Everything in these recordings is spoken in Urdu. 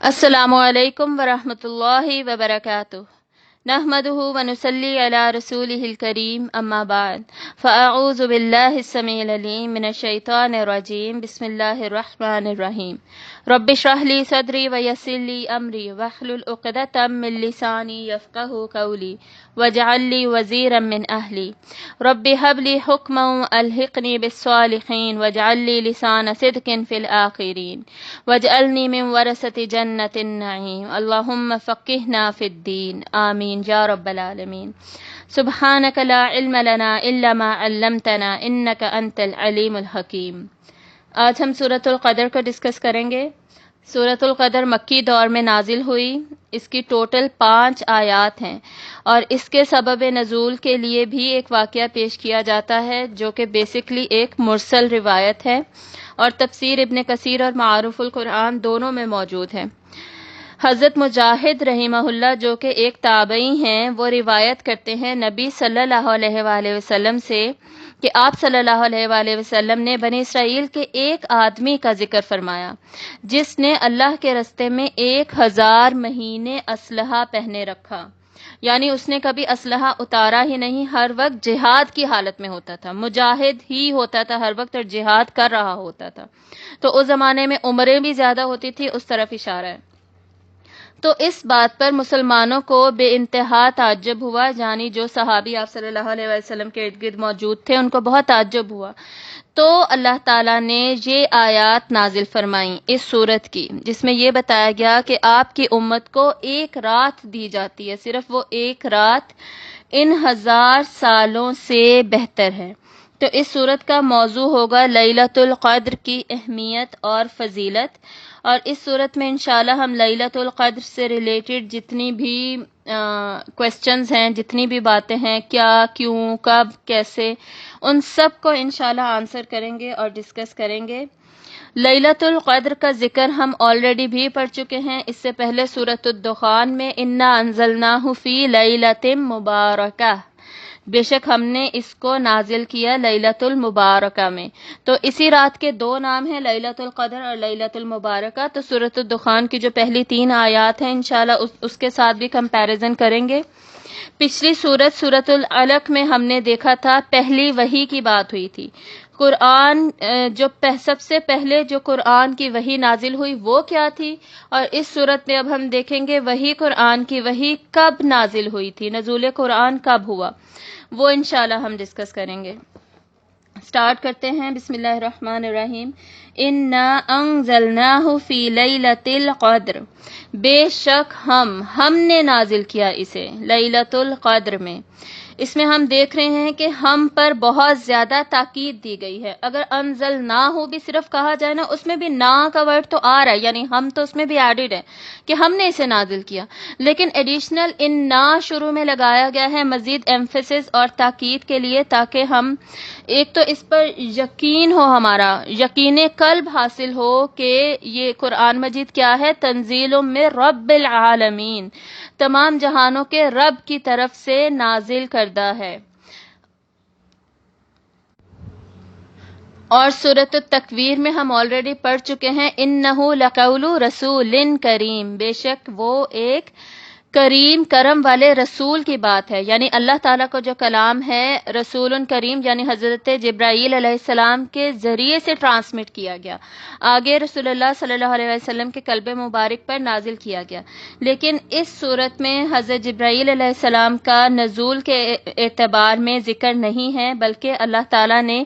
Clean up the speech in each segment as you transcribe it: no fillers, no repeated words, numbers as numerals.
السلام علیکم ورحمۃ اللہ وبرکاتہ نحمده ونصلی علی رسولہ الکریم اما بعد فاعوذ باللہ السمیع العلیم من الشیطان الرجیم بسم اللہ الرحمن الرحیم رب اشرح لی صدری ویسر لی امری واحلل عقدۃ من لسانی یفقهوا قولی واجعل لی وزیرا من اہلی رب هب لی حکما الحقنی بالصالحین واجعل لی لسان صدق فی الآخرین واجعلنی من ورثۃ جنۃ النعیم اللہم فقہنا فی الدین آمین یا رب العالمین سبحانک لا علم لنا الا ما علمتنا انک انت العلیم الحکیم۔ آج ہم سورۃ القدر کو ڈسکس کریں گے۔ سورۃ القدر مکی دور میں نازل ہوئی، اس کی ٹوٹل 5 آیات ہیں، اور اس کے سبب نزول کے لیے بھی ایک واقعہ پیش کیا جاتا ہے جو کہ بیسکلی ایک مرسل روایت ہے، اور تفسیر ابن کثیر اور معارف القرآن دونوں میں موجود ہے۔ حضرت مجاہد رحمہ اللہ جو کہ ایک تابعی ہیں، وہ روایت کرتے ہیں نبی صلی اللہ علیہ وآلہ وسلم سے کہ آپ صلی اللہ علیہ وآلہ وسلم نے بنی اسرائیل کے ایک آدمی کا ذکر فرمایا جس نے اللہ کے رستے میں 1000 مہینے اسلحہ پہنے رکھا، یعنی اس نے کبھی اسلحہ اتارا ہی نہیں، ہر وقت جہاد کی حالت میں ہوتا تھا، مجاہد ہی ہوتا تھا ہر وقت اور جہاد کر رہا ہوتا تھا۔ تو اس زمانے میں عمریں بھی زیادہ ہوتی تھی، اس طرف اشارہ ہے۔ تو اس بات پر مسلمانوں کو بے انتہا تعجب ہوا، یعنی جو صحابی آپ صلی اللہ علیہ وسلم کے ارد گرد موجود تھے ان کو بہت تعجب ہوا۔ تو اللہ تعالیٰ نے یہ آیات نازل فرمائیں اس سورت کی، جس میں یہ بتایا گیا کہ آپ کی امت کو ایک رات دی جاتی ہے، صرف وہ ایک رات ان 1000 سالوں سے بہتر ہے۔ تو اس سورت کا موضوع ہوگا لیلۃ القدر کی اہمیت اور فضیلت، اور اس صورت میں انشاءاللہ ہم لیلۃ القدر سے ریلیٹڈ جتنی بھی کوسچنز ہیں، جتنی بھی باتیں ہیں، کیا، کیوں، کب، کیسے، ان سب کو انشاءاللہ آنسر کریں گے اور ڈسکس کریں گے۔ لیلۃ القدر کا ذکر ہم آلریڈی بھی پڑھ چکے ہیں، اس سے پہلے سورۃ الدخان میں انا انزلناہ فی لیلۃ مبارکہ، بے شک ہم نے اس کو نازل کیا لیلۃ المبارکہ میں۔ تو اسی رات کے 2 نام ہیں، لیلۃ القدر اور لیلۃ المبارکہ۔ تو سورۃ الدخان کی جو پہلی 3 آیات ہیں انشاءاللہ اس کے ساتھ بھی کمپیریزن کریں گے۔ پچھلی سورۃ العلق میں ہم نے دیکھا تھا پہلی وحی کی بات ہوئی تھی۔ قرآن جو سب سے پہلے جو قرآن کی وحی نازل ہوئی وہ کیا تھی، اور اس صورت میں اب ہم دیکھیں گے وحی قرآن کی وحی کب نازل ہوئی تھی، نزول قرآن کب ہوا، وہ انشاءاللہ ہم ڈسکس کریں گے۔ سٹارٹ کرتے ہیں، بسم اللہ الرحمن الرحیم۔ انا انزلناہ فی لیلۃ القدر، بے شک ہم نے نازل کیا اسے لیلۃ القدر میں۔ اس میں ہم دیکھ رہے ہیں کہ ہم پر بہت زیادہ تاکید دی گئی ہے۔ اگر انزلناہ بھی صرف کہا جائے نا، اس میں بھی نا کا ورڈ تو آ رہا ہے، یعنی ہم تو اس میں بھی ایڈڈ ہے کہ ہم نے اسے نازل کیا، لیکن ایڈیشنل ان نا شروع میں لگایا گیا ہے مزید ایمفیسس اور تاکید کے لیے، تاکہ ہم ایک تو اس پر یقین ہو، ہمارا یقین قلب حاصل ہو کہ یہ قرآن مجید کیا ہے، تنزیل من رب العالمین، تمام جہانوں کے رب کی طرف سے نازل کردہ ہے۔ اور سورۃ التکویر میں ہم آلریڈی پڑھ چکے ہیں انہ لقول رسول کریم، بے شک وہ ایک کریم کرم والے رسول کی بات ہے، یعنی اللہ تعالیٰ کو جو کلام ہے رسول کریم، یعنی حضرت جبرائیل علیہ السلام کے ذریعے سے ٹرانسمٹ کیا گیا، آگے رسول اللہ صلی اللہ علیہ وسلم کے قلب مبارک پر نازل کیا گیا۔ لیکن اس صورت میں حضرت جبرائیل علیہ السلام کا نزول کے اعتبار میں ذکر نہیں ہے، بلکہ اللہ تعالیٰ نے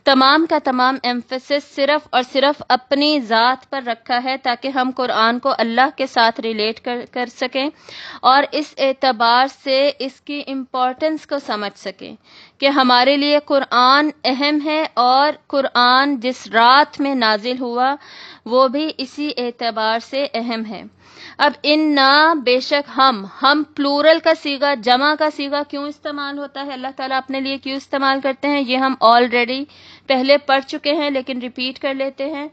تمام کا تمام ایمفیسس صرف اور صرف اپنی ذات پر رکھا ہے، تاکہ ہم قرآن کو اللہ کے ساتھ ریلیٹ کر سکیں اور اس اعتبار سے اس کی امپورٹنس کو سمجھ سکیں کہ ہمارے لیے قرآن اہم ہے، اور قرآن جس رات میں نازل ہوا وہ بھی اسی اعتبار سے اہم ہے۔ اب انا، بے شک ہم پلورل کا صیغہ، جمع کا صیغہ کیوں استعمال ہوتا ہے، اللہ تعالیٰ اپنے لیے کیوں استعمال کرتے ہیں، یہ ہم آلریڈی پہلے پڑھ چکے ہیں، لیکن ریپیٹ کر لیتے ہیں۔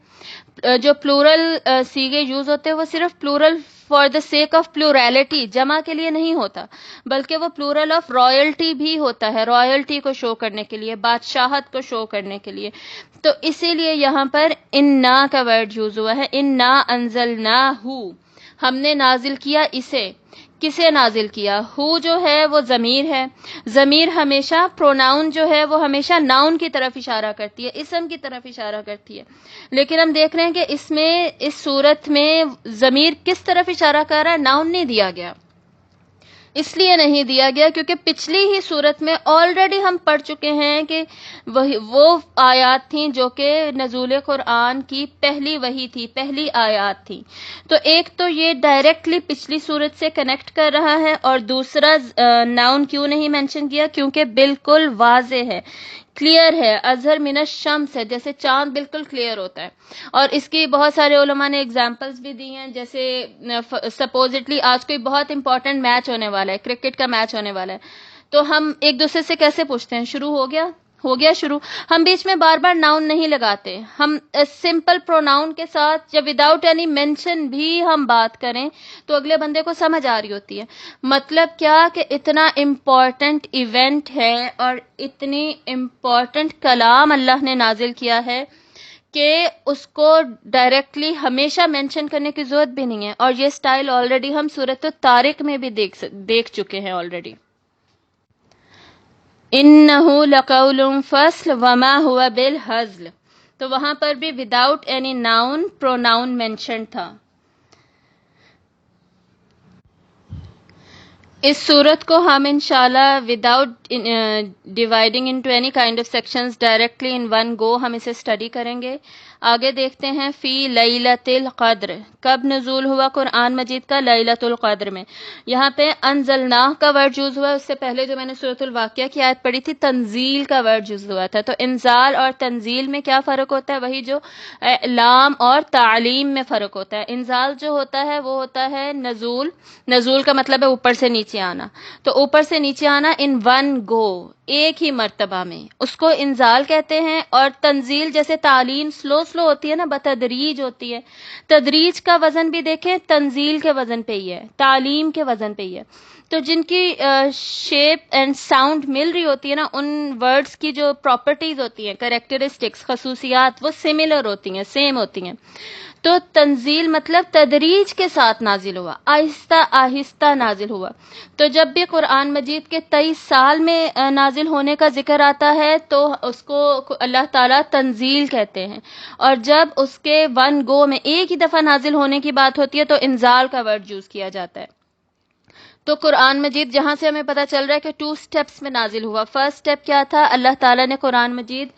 جو پلورل صیغے یوز ہوتے ہیں وہ صرف plural for the sake of plurality, جمع کے لیے نہیں ہوتا، بلکہ وہ پلورل آف رائلٹی بھی ہوتا ہے، رائلٹی کو شو کرنے کے لیے، بادشاہت کو شو کرنے کے لیے۔ تو اسی لیے یہاں پر انا کا ورڈ یوز ہوا ہے، انا انزلناہ، ہم نے نازل کیا اسے. کسے نازل کیا؟ ہو جو ہے وہ ضمیر ہے. ضمیر ہمیشہ پروناؤن جو ہے وہ ہمیشہ ناؤن کی طرف اشارہ کرتی ہے، اسم کی طرف اشارہ کرتی ہے. لیکن ہم دیکھ رہے ہیں کہ اس صورت میں ضمیر کس طرف اشارہ کر رہا ہے؟ ناؤن نہیں دیا گیا. اس لیے نہیں دیا گیا کیونکہ پچھلی ہی صورت میں آلریڈی ہم پڑھ چکے ہیں کہ وہ آیات تھیں جو کہ نزول قرآن کی پہلی وحی تھی، پہلی آیات تھی. تو ایک تو یہ ڈائریکٹلی پچھلی صورت سے کنیکٹ کر رہا ہے، اور دوسرا ناؤن کیوں نہیں مینشن کیا؟ کیونکہ بالکل واضح ہے، کلیئر ہے. اظہر من الشمس ہے، جیسے چاند بالکل کلیئر ہوتا ہے. اور اس کی بہت سارے علماء نے ایگزامپلس بھی دی ہیں. جیسے سپوزٹلی آج کوئی بہت امپورٹنٹ میچ ہونے والا ہے، کرکٹ کا میچ ہونے والا ہے، تو ہم ایک دوسرے سے کیسے پوچھتے ہیں؟ شروع ہو گیا شروع. ہم بیچ میں بار بار ناؤن نہیں لگاتے. ہم سمپل پروناؤن کے ساتھ یا وداؤٹ اینی مینشن بھی ہم بات کریں تو اگلے بندے کو سمجھ آ رہی ہوتی ہے. مطلب کیا کہ اتنا امپورٹنٹ ایونٹ ہے اور اتنی امپورٹنٹ کلام اللہ نے نازل کیا ہے کہ اس کو ڈائریکٹلی ہمیشہ مینشن کرنے کی ضرورت بھی نہیں ہے. اور یہ سٹائل آلریڈی ہم سورۃ الطارق میں بھی دیکھ چکے ہیں آلریڈی. انہ لقول فصل وما ہوا بالہزل، تو وہاں پر بھی without any known pronoun mention تھا. اس صورت کو ہم انشاءاللہ without dividing into any kind of sections directly in one go ہم اسے اسٹڈی کریں گے. آگے دیکھتے ہیں فی لیلۃ القدر. کب نزول ہوا قرآن مجید کا؟ لیلۃ القدر میں. یہاں پہ انزلناہ کا ورڈ یوز ہوا. اس سے پہلے جو میں نے سورۃ الواقعہ کی آیت پڑھی تھی تنزیل کا ورڈ یوز ہوا تھا. تو انزال اور تنزیل میں کیا فرق ہوتا ہے؟ وہی جو اعلام اور تعلیم میں فرق ہوتا ہے. انزال جو ہوتا ہے وہ ہوتا ہے نزول. نزول کا مطلب ہے اوپر سے نیچے آنا. تو اوپر سے نیچے آنا ان ون گو، ایک ہی مرتبہ میں، اس کو انزال کہتے ہیں. اور تنزیل جیسے تعلیم سلو ہوتی ہے نا، بتدریج ہوتی ہے. تدریج کا وزن بھی دیکھیں تنزیل کے وزن پہ ہی ہے، تعلیم کے وزن پہ ہی ہے. تو جن کی شیپ اینڈ ساؤنڈ مل رہی ہوتی ہے نا، ان ورڈز کی جو پراپرٹیز ہوتی ہیں، کریکٹرسٹکس، خصوصیات، وہ سملر ہوتی ہیں، سیم ہوتی ہیں. تو تنزیل مطلب تدریج کے ساتھ نازل ہوا، آہستہ آہستہ نازل ہوا. تو جب بھی قرآن مجید کے 23 سال میں نازل ہونے کا ذکر آتا ہے تو اس کو اللہ تعالیٰ تنزیل کہتے ہیں. اور جب اس کے ون گو میں ایک ہی دفعہ نازل ہونے کی بات ہوتی ہے تو انزال کا ورڈ یوز کیا جاتا ہے. تو قرآن مجید جہاں سے ہمیں پتہ چل رہا ہے کہ 2 سٹیپس میں نازل ہوا. فرسٹ سٹیپ کیا تھا؟ اللہ تعالیٰ نے قرآن مجید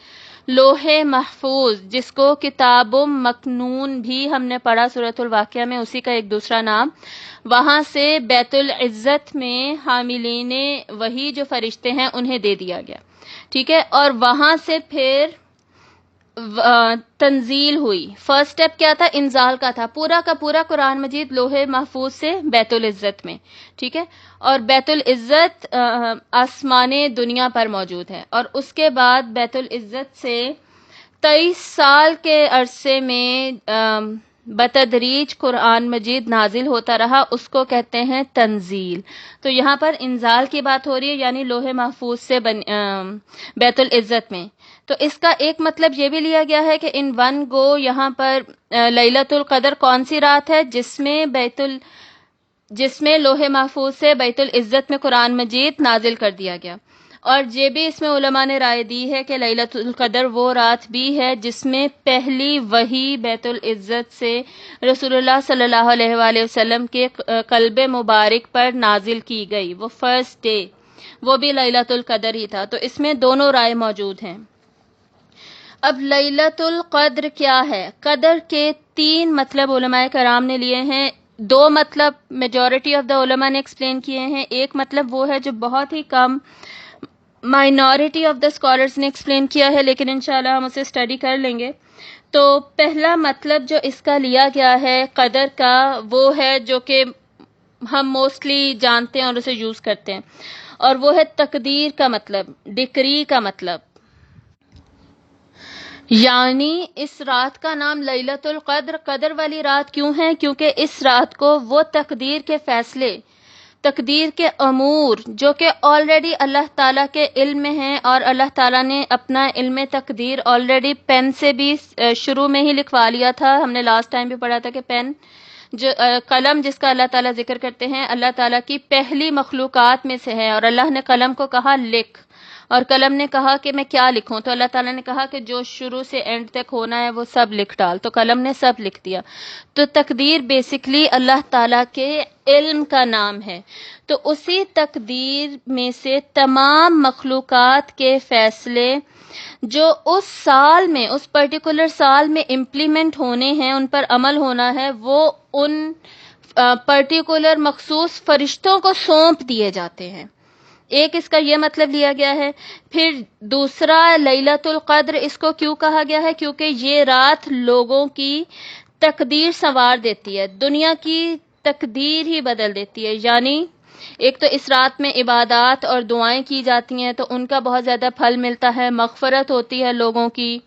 لوح محفوظ، جس کو کتاب مکنون بھی ہم نے پڑھا سورۃ الواقعہ میں، اسی کا ایک دوسرا نام، وہاں سے بیت العزت میں حاملین وہی جو فرشتے ہیں انہیں دے دیا گیا. ٹھیک ہے. اور وہاں سے پھر تنزیل ہوئی. فرسٹ سٹیپ کیا تھا؟ انزال کا تھا. پورا کا پورا قرآن مجید لوح محفوظ سے بیت العزت میں. ٹھیک ہے. اور بیت العزت آسمان دنیا پر موجود ہے. اور اس کے بعد بیت العزت سے 23 سال کے عرصے میں بتدریج قرآن مجید نازل ہوتا رہا، اس کو کہتے ہیں تنزیل. تو یہاں پر انزال کی بات ہو رہی ہے، یعنی لوح محفوظ سے بیت العزت میں. تو اس کا ایک مطلب یہ بھی لیا گیا ہے کہ ان ون گو یہاں پر لیلۃ القدر کون سی رات ہے جس میں لوح محفوظ سے بیت العزت میں قرآن مجید نازل کر دیا گیا. اور یہ بھی اس میں علماء نے رائے دی ہے کہ لیلۃ القدر وہ رات بھی ہے جس میں پہلی وحی بیت العزت سے رسول اللہ صلی اللہ علیہ وآلہ وسلم کے قلب مبارک پر نازل کی گئی. وہ فرسٹ ڈے، وہ بھی لیلۃ القدر ہی تھا. تو اس میں دونوں رائے موجود ہیں. اب لیلۃ القدر کیا ہے؟ قدر کے 3 مطلب علماء کرام نے لیے ہیں. 2 مطلب میجورٹی آف دا علماء نے ایکسپلین کیے ہیں. ایک مطلب وہ ہے جو بہت ہی کم مائنورٹی آف دا اسکالرز نے ایکسپلین کیا ہے، لیکن انشاءاللہ ہم اسے اسٹڈی کر لیں گے. تو پہلا مطلب جو اس کا لیا گیا ہے قدر کا، وہ ہے جو کہ ہم موسٹلی جانتے ہیں اور اسے یوز کرتے ہیں، اور وہ ہے تقدیر کا مطلب، ڈکری کا مطلب. یعنی اس رات کا نام لیلۃ القدر قدر والی رات کیوں ہے؟ کیونکہ اس رات کو وہ تقدیر کے فیصلے، تقدیر کے امور جو کہ آلریڈی اللہ تعالیٰ کے علم میں ہیں، اور اللہ تعالیٰ نے اپنا علم تقدیر آلریڈی پین سے بھی شروع میں ہی لکھوا لیا تھا. ہم نے لاسٹ ٹائم بھی پڑھا تھا کہ پین جو قلم جس کا اللہ تعالیٰ ذکر کرتے ہیں، اللہ تعالیٰ کی پہلی مخلوقات میں سے ہے، اور اللہ نے قلم کو کہا لکھ، اور قلم نے کہا کہ میں کیا لکھوں، تو اللہ تعالیٰ نے کہا کہ جو شروع سے اینڈ تک ہونا ہے وہ سب لکھ ڈال، تو قلم نے سب لکھ دیا۔ تو تقدیر بیسیکلی اللہ تعالیٰ کے علم کا نام ہے، تو اسی تقدیر میں سے تمام مخلوقات کے فیصلے جو اس سال میں، اس پرٹیکولر سال میں امپلیمنٹ ہونے ہیں، ان پر عمل ہونا ہے، وہ ان پرٹیکولر مخصوص فرشتوں کو سونپ دیے جاتے ہیں۔ ایک اس کا یہ مطلب لیا گیا ہے۔ پھر دوسرا، لیلۃ القدر اس کو کیوں کہا گیا ہے؟ کیونکہ یہ رات لوگوں کی تقدیر سنوار دیتی ہے، دنیا کی تقدیر ہی بدل دیتی ہے۔ یعنی ایک تو اس رات میں عبادات اور دعائیں کی جاتی ہیں تو ان کا بہت زیادہ پھل ملتا ہے، مغفرت ہوتی ہے لوگوں کی،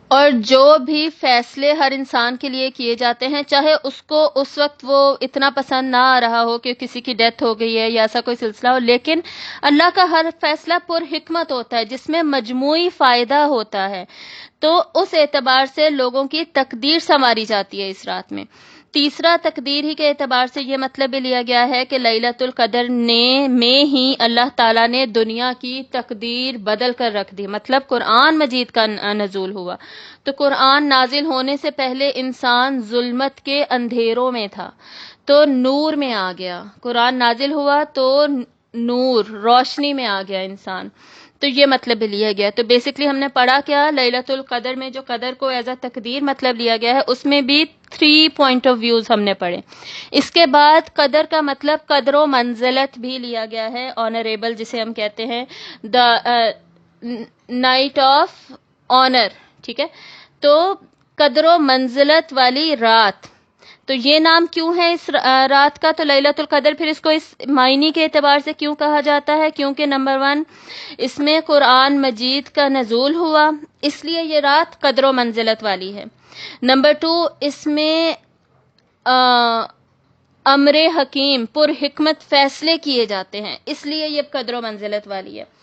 اور جو بھی فیصلے ہر انسان کے لیے کیے جاتے ہیں، چاہے اس کو اس وقت وہ اتنا پسند نہ آ رہا ہو کہ کسی کی ڈیتھ ہو گئی ہے یا ایسا کوئی سلسلہ ہو، لیکن اللہ کا ہر فیصلہ پر حکمت ہوتا ہے جس میں مجموعی فائدہ ہوتا ہے، تو اس اعتبار سے لوگوں کی تقدیر سنواری جاتی ہے اس رات میں۔ تیسرا، تقدیر ہی کے اعتبار سے یہ مطلب بھی لیا گیا ہے کہ لیلۃ القدر میں ہی اللہ تعالیٰ نے دنیا کی تقدیر بدل کر رکھ دی، مطلب قرآن مجید کا نزول ہوا۔ تو قرآن نازل ہونے سے پہلے انسان ظلمت کے اندھیروں میں تھا، تو نور میں آ گیا، قرآن نازل ہوا تو نور، روشنی میں آ گیا انسان، تو یہ مطلب بھی لیا گیا۔ تو بیسکلی ہم نے پڑھا کیا، لیلۃ القدر میں جو قدر کو ایز اے تقدیر مطلب لیا گیا ہے، اس میں بھی 3 پوائنٹ آف ویوز ہم نے پڑھے۔ اس کے بعد قدر کا مطلب قدر و منزلت بھی لیا گیا ہے، آنریبل جسے ہم کہتے ہیں، دا نائٹ آف آنر، ٹھیک ہے، تو قدر و منزلت والی رات۔ تو یہ نام کیوں ہے اس رات کا؟ تو لیلۃ القدر پھر اس کو اس معنی کے اعتبار سے کیوں کہا جاتا ہے؟ کیونکہ نمبر 1 اس میں قرآن مجید کا نزول ہوا، اس لیے یہ رات قدر و منزلت والی ہے۔ نمبر 2 اس میں امر حکیم، پر حکمت فیصلے کیے جاتے ہیں، اس لیے یہ قدر و منزلت والی ہے۔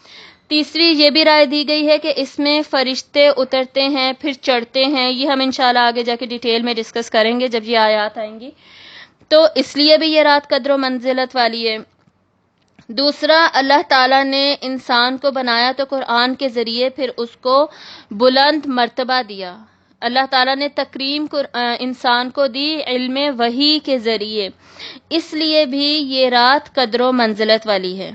تیسری یہ بھی رائے دی گئی ہے کہ اس میں فرشتے اترتے ہیں پھر چڑھتے ہیں، یہ ہم انشاءاللہ آگے جا کے ڈیٹیل میں ڈسکس کریں گے جب یہ آیات آئیں گی، تو اس لیے بھی یہ رات قدر و منزلت والی ہے۔ دوسرا، اللہ تعالیٰ نے انسان کو بنایا تو قرآن کے ذریعے پھر اس کو بلند مرتبہ دیا، اللہ تعالیٰ نے تکریم انسان کو دی علم وحی کے ذریعے، اس لیے بھی یہ رات قدر و منزلت والی ہے۔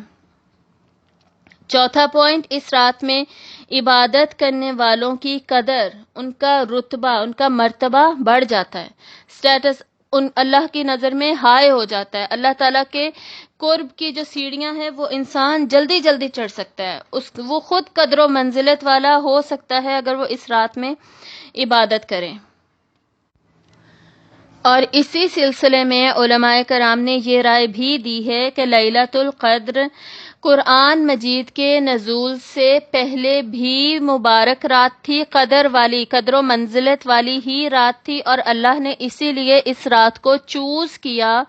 چوتھا پوائنٹ، اس رات میں عبادت کرنے والوں کی قدر، ان کا رتبہ، ان کا مرتبہ بڑھ جاتا ہے، سٹیٹس اللہ کی نظر میں ہائی ہو جاتا ہے، اللہ تعالیٰ کے قرب کی جو سیڑھیاں ہیں وہ انسان جلدی جلدی چڑھ سکتا ہے، وہ خود قدر و منزلت والا ہو سکتا ہے اگر وہ اس رات میں عبادت کریں۔ اور اسی سلسلے میں علماء کرام نے یہ رائے بھی دی ہے کہ لیلۃ القدر قرآن مجید کے نزول سے پہلے بھی مبارک رات تھی، قدر والی، قدر و منزلت والی ہی رات تھی، اور اللہ نے اسی لیے اس رات کو چوز کیا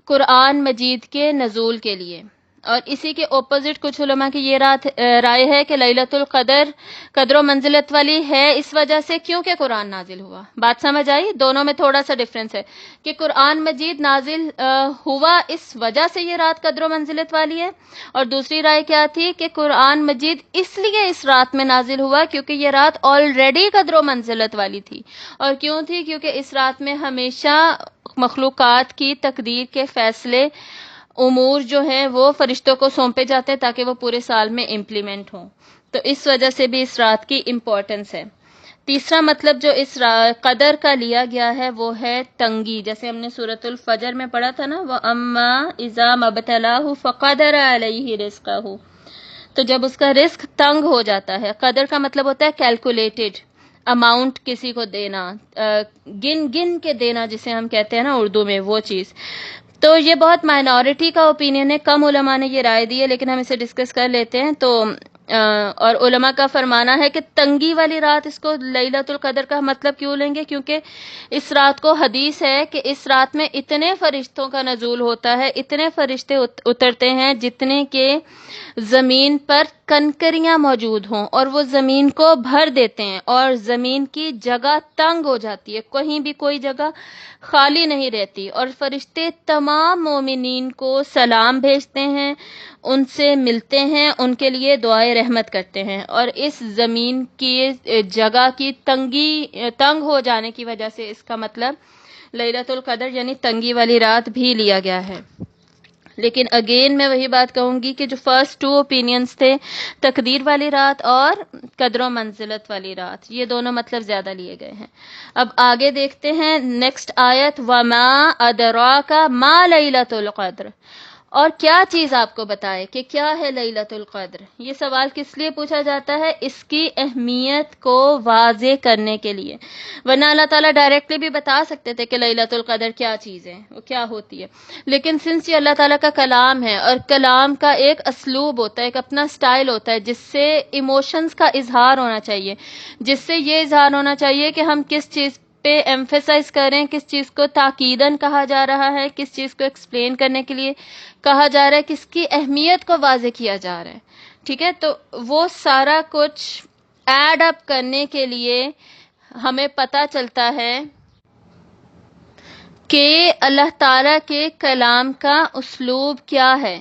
قرآن مجید کے نزول کے لیے۔ اور اسی کے اپوزٹ کچھ علماء کی یہ رائے ہے کہ لیلۃ القدر قدر و منزلت والی ہے اس وجہ سے کیونکہ قرآن نازل ہوا۔ بات سمجھ آئی؟ دونوں میں تھوڑا سا ڈفرینس ہے کہ قرآن مجید نازل ہوا اس وجہ سے یہ رات قدر و منزلت والی ہے، اور دوسری رائے کیا تھی کہ قرآن مجید اس لیے اس رات میں نازل ہوا کیونکہ یہ رات آلریڈی قدر و منزلت والی تھی۔ اور کیوں تھی؟ کیونکہ اس رات میں ہمیشہ مخلوقات کی تقدیر کے فیصلے، امور جو ہیں وہ فرشتوں کو سونپے جاتے ہیں تاکہ وہ پورے سال میں امپلیمنٹ ہوں، تو اس وجہ سے بھی اس رات کی امپورٹنس ہے۔ تیسرا مطلب جو اس قدر کا لیا گیا ہے وہ ہے تنگی، جیسے ہم نے سورۃ الفجر میں پڑھا تھا نا، وَأَمَّا إِذَا مَبْتَلَاهُ فَقَدَرَ عَلَيْهِ رِزْقَهُ، تو جب اس کا رزق تنگ ہو جاتا ہے۔ قدر کا مطلب ہوتا ہے کیلکولیٹڈ اماؤنٹ، کسی کو دینا، گن کے دینا جسے ہم کہتے ہیں نا اردو میں، وہ چیز۔ تو یہ بہت مائنورٹی کا اوپینین ہے، کم علماء نے یہ رائے دی ہے، لیکن ہم اسے ڈسکس کر لیتے ہیں۔ تو اور علماء کا فرمانا ہے کہ تنگی والی رات اس کو لیلۃ القدر کا مطلب کیوں لیں گے؟ کیونکہ اس رات کو حدیث ہے کہ اس رات میں اتنے فرشتوں کا نزول ہوتا ہے، اتنے فرشتے اترتے ہیں جتنے کہ زمین پر کنکریاں موجود ہوں، اور وہ زمین کو بھر دیتے ہیں، اور زمین کی جگہ تنگ ہو جاتی ہے، کہیں بھی کوئی جگہ خالی نہیں رہتی، اور فرشتے تمام مومنین کو سلام بھیجتے ہیں، ان سے ملتے ہیں، ان کے لیے دعائے رحمت کرتے ہیں، اور اس زمین کی جگہ کی تنگ ہو جانے کی وجہ سے اس کا مطلب لیلۃ القدر یعنی تنگی والی رات بھی لیا گیا ہے۔ لیکن اگین میں وہی بات کہوں گی کہ جو فرسٹ 2 اوپینینز تھے، تقدیر والی رات اور قدر و منزلت والی رات، یہ دونوں مطلب زیادہ لیے گئے ہیں۔ اب آگے دیکھتے ہیں نیکسٹ آیت، وَمَا أَدْرَاكَ مَا لَيْلَةُ الْقَدْرِ، اور کیا چیز آپ کو بتائے کہ کیا ہے لیلۃ القدر۔ یہ سوال کس لیے پوچھا جاتا ہے؟ اس کی اہمیت کو واضح کرنے کے لیے، ورنہ اللہ تعالیٰ ڈائریکٹلی بھی بتا سکتے تھے کہ لیلۃ القدر کیا چیز ہے، وہ کیا ہوتی ہے، لیکن سنس یہ اللہ تعالیٰ کا کلام ہے، اور کلام کا ایک اسلوب ہوتا ہے، ایک اپنا سٹائل ہوتا ہے، جس سے ایموشنز کا اظہار ہونا چاہیے، جس سے یہ اظہار ہونا چاہیے کہ ہم کس چیز پہ ایمفیسائز کریں، کس چیز کو تاکیداً کہا جا رہا ہے، کس چیز کو ایکسپلین کرنے کے لیے کہا جا رہا ہے، کس کی اہمیت کو واضح کیا جا رہا ہے، ٹھیک ہے؟ تو وہ سارا کچھ ایڈ اپ کرنے کے لیے ہمیں پتہ چلتا ہے کہ اللہ تعالیٰ کے کلام کا اسلوب کیا ہے،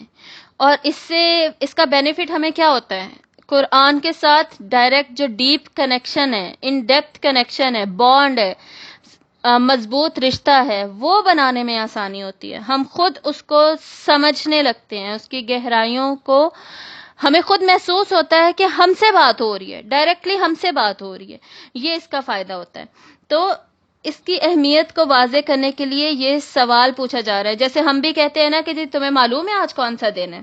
اور اس کا بینیفٹ ہمیں کیا ہوتا ہے؟ قرآن کے ساتھ ڈائریکٹ جو ڈیپ کنیکشن ہے، ان ڈیپتھ کنیکشن ہے، بانڈ ہے، مضبوط رشتہ ہے، وہ بنانے میں آسانی ہوتی ہے، ہم خود اس کو سمجھنے لگتے ہیں، اس کی گہرائیوں کو ہمیں خود محسوس ہوتا ہے کہ ہم سے بات ہو رہی ہے، ڈائریکٹلی ہم سے بات ہو رہی ہے، یہ اس کا فائدہ ہوتا ہے۔ تو اس کی اہمیت کو واضح کرنے کے لیے یہ سوال پوچھا جا رہا ہے، جیسے ہم بھی کہتے ہیں نا کہ جی تمہیں معلوم ہے آج کون سا دن ہے،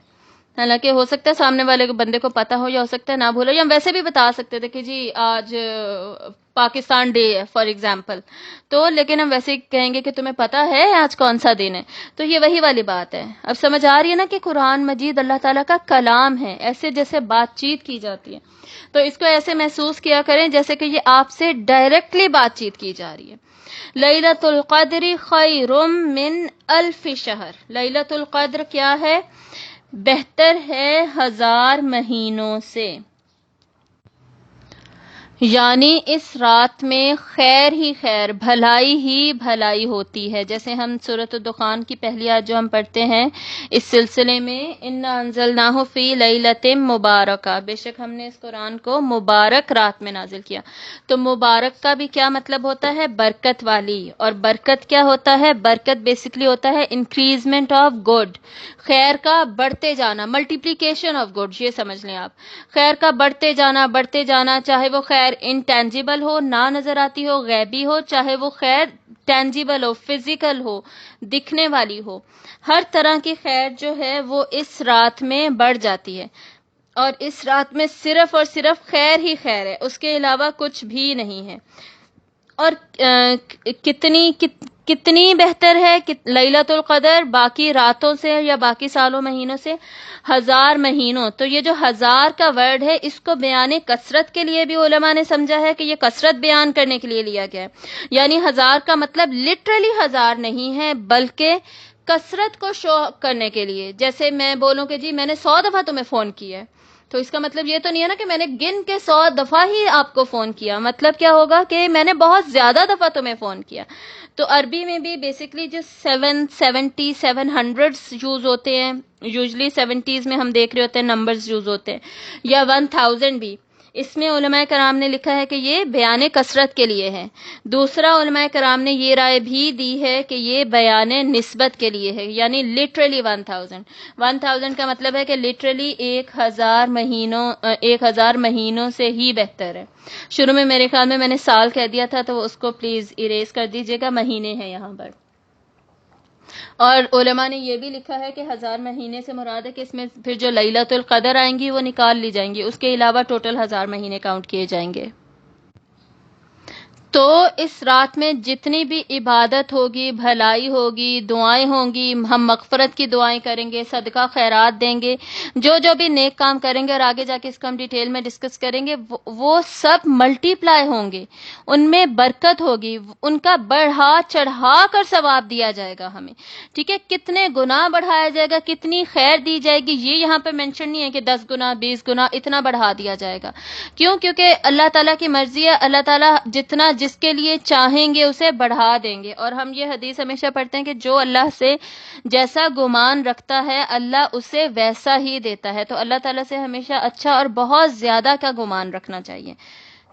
حالانکہ ہو سکتا ہے سامنے والے بندے کو پتا ہو، یا ہو سکتا ہے نہ بھولو، یا ہم ویسے بھی بتا سکتے تھے کہ جی آج پاکستان ڈے ہے فار ایگزامپل، تو لیکن ہم ویسے کہیں گے کہ تمہیں پتا ہے آج کون سا دن ہے۔ تو یہ وہی والی بات ہے، اب سمجھ آ رہی ہے نا کہ قرآن مجید اللہ تعالیٰ کا کلام ہے، ایسے جیسے بات چیت کی جاتی ہے، تو اس کو ایسے محسوس کیا کریں جیسے کہ یہ آپ سے ڈائریکٹلی بات چیت کی جا رہی ہے۔ لیلۃ القدر خیر من الف شہر، لیلۃ القدر کیا ہے؟ بہتر ہے 1000 مہینوں سے، یعنی اس رات میں خیر ہی خیر، بھلائی ہی بھلائی ہوتی ہے، جیسے ہم سورۃ الدخان کی پہلی آیت جو ہم پڑھتے ہیں اس سلسلے میں، انا انزلناہ فی لیلۃ مبارکہ، بے شک ہم نے اس قرآن کو مبارک رات میں نازل کیا۔ تو مبارک کا بھی کیا مطلب ہوتا ہے؟ برکت والی، اور برکت کیا ہوتا ہے؟ برکت بیسکلی ہوتا ہے انکریزمنٹ آف گڈ، خیر کا بڑھتے جانا، ملٹیپلیکیشن آف گڈ، یہ سمجھ لیں آپ، خیر کا بڑھتے جانا، چاہے وہ خیر انٹینجیبل ہو، نہ نظر آتی ہو، غیبی ہو، چاہے وہ خیر ٹینجیبل ہو، فزیکل ہو، دکھنے والی ہو، ہر طرح کی خیر جو ہے وہ اس رات میں بڑھ جاتی ہے، اور اس رات میں صرف اور صرف خیر ہی خیر ہے، اس کے علاوہ کچھ بھی نہیں ہے۔ اور کتنی بہتر ہے لیلۃ القدر باقی راتوں سے یا باقی سالوں مہینوں سے؟ 1000 مہینوں۔ تو یہ جو 1000 کا ورڈ ہے، اس کو بیان کثرت کے لیے بھی علماء نے سمجھا ہے کہ یہ کثرت بیان کرنے کے لیے لیا گیا ہے، یعنی 1000 کا مطلب لٹرلی 1000 نہیں ہے، بلکہ کثرت کو شو کرنے کے لیے، جیسے میں بولوں کہ جی میں نے 100 دفعہ تمہیں فون کیا ہے، تو اس کا مطلب یہ تو نہیں ہے نا کہ میں نے گن کے 100 دفعہ ہی آپ کو فون کیا، مطلب کیا ہوگا کہ میں نے بہت زیادہ دفعہ تمہیں فون کیا۔ تو عربی میں بھی بیسکلی جو 700 یوز ہوتے ہیں، یوزلی 70s میں ہم دیکھ رہے ہوتے ہیں نمبرز یوز ہوتے ہیں، یا 1000 بھی، اس میں علماء کرام نے لکھا ہے کہ یہ بیان کثرت کے لیے ہے۔ دوسرا علماء کرام نے یہ رائے بھی دی ہے کہ یہ بیان نسبت کے لیے ہے، یعنی لٹرلی 1000 کا مطلب ہے کہ لٹرلی 1000 مہینوں سے ہی بہتر ہے۔ شروع میں میرے خیال میں نے سال کہہ دیا تھا، تو اس کو پلیز اریز کر دیجیے گا، مہینے ہیں یہاں پر۔ اور علماء نے یہ بھی لکھا ہے کہ 1000 مہینے سے مراد ہے کہ اس میں پھر جو لیلۃ القدر آئیں گی وہ نکال لی جائیں گی، اس کے علاوہ ٹوٹل 1000 مہینے کاؤنٹ کیے جائیں گے۔ تو اس رات میں جتنی بھی عبادت ہوگی، بھلائی ہوگی، دعائیں ہوں گی، ہم مغفرت کی دعائیں کریں گے، صدقہ خیرات دیں گے، جو بھی نیک کام کریں گے، اور آگے جا کے اس کو ہم ڈیٹیل میں ڈسکس کریں گے، وہ سب ملٹی پلائی ہوں گے، ان میں برکت ہوگی، ان کا بڑھا چڑھا کر ثواب دیا جائے گا ہمیں، ٹھیک ہے؟ کتنے گنا بڑھایا جائے گا، کتنی خیر دی جائے گی، یہ یہاں پہ مینشن نہیں ہے کہ 10 گنا 20 گنا اتنا بڑھا دیا جائے گا. کیونکہ اللہ تعالیٰ کی مرضی ہے، اللہ تعالیٰ جتنا جس کے لیے چاہیں گے اسے بڑھا دیں گے. اور ہم یہ حدیث ہمیشہ پڑھتے ہیں کہ جو اللہ سے جیسا گمان رکھتا ہے اللہ اسے ویسا ہی دیتا ہے. تو اللہ تعالیٰ سے ہمیشہ اچھا اور بہت زیادہ کا گمان رکھنا چاہیے.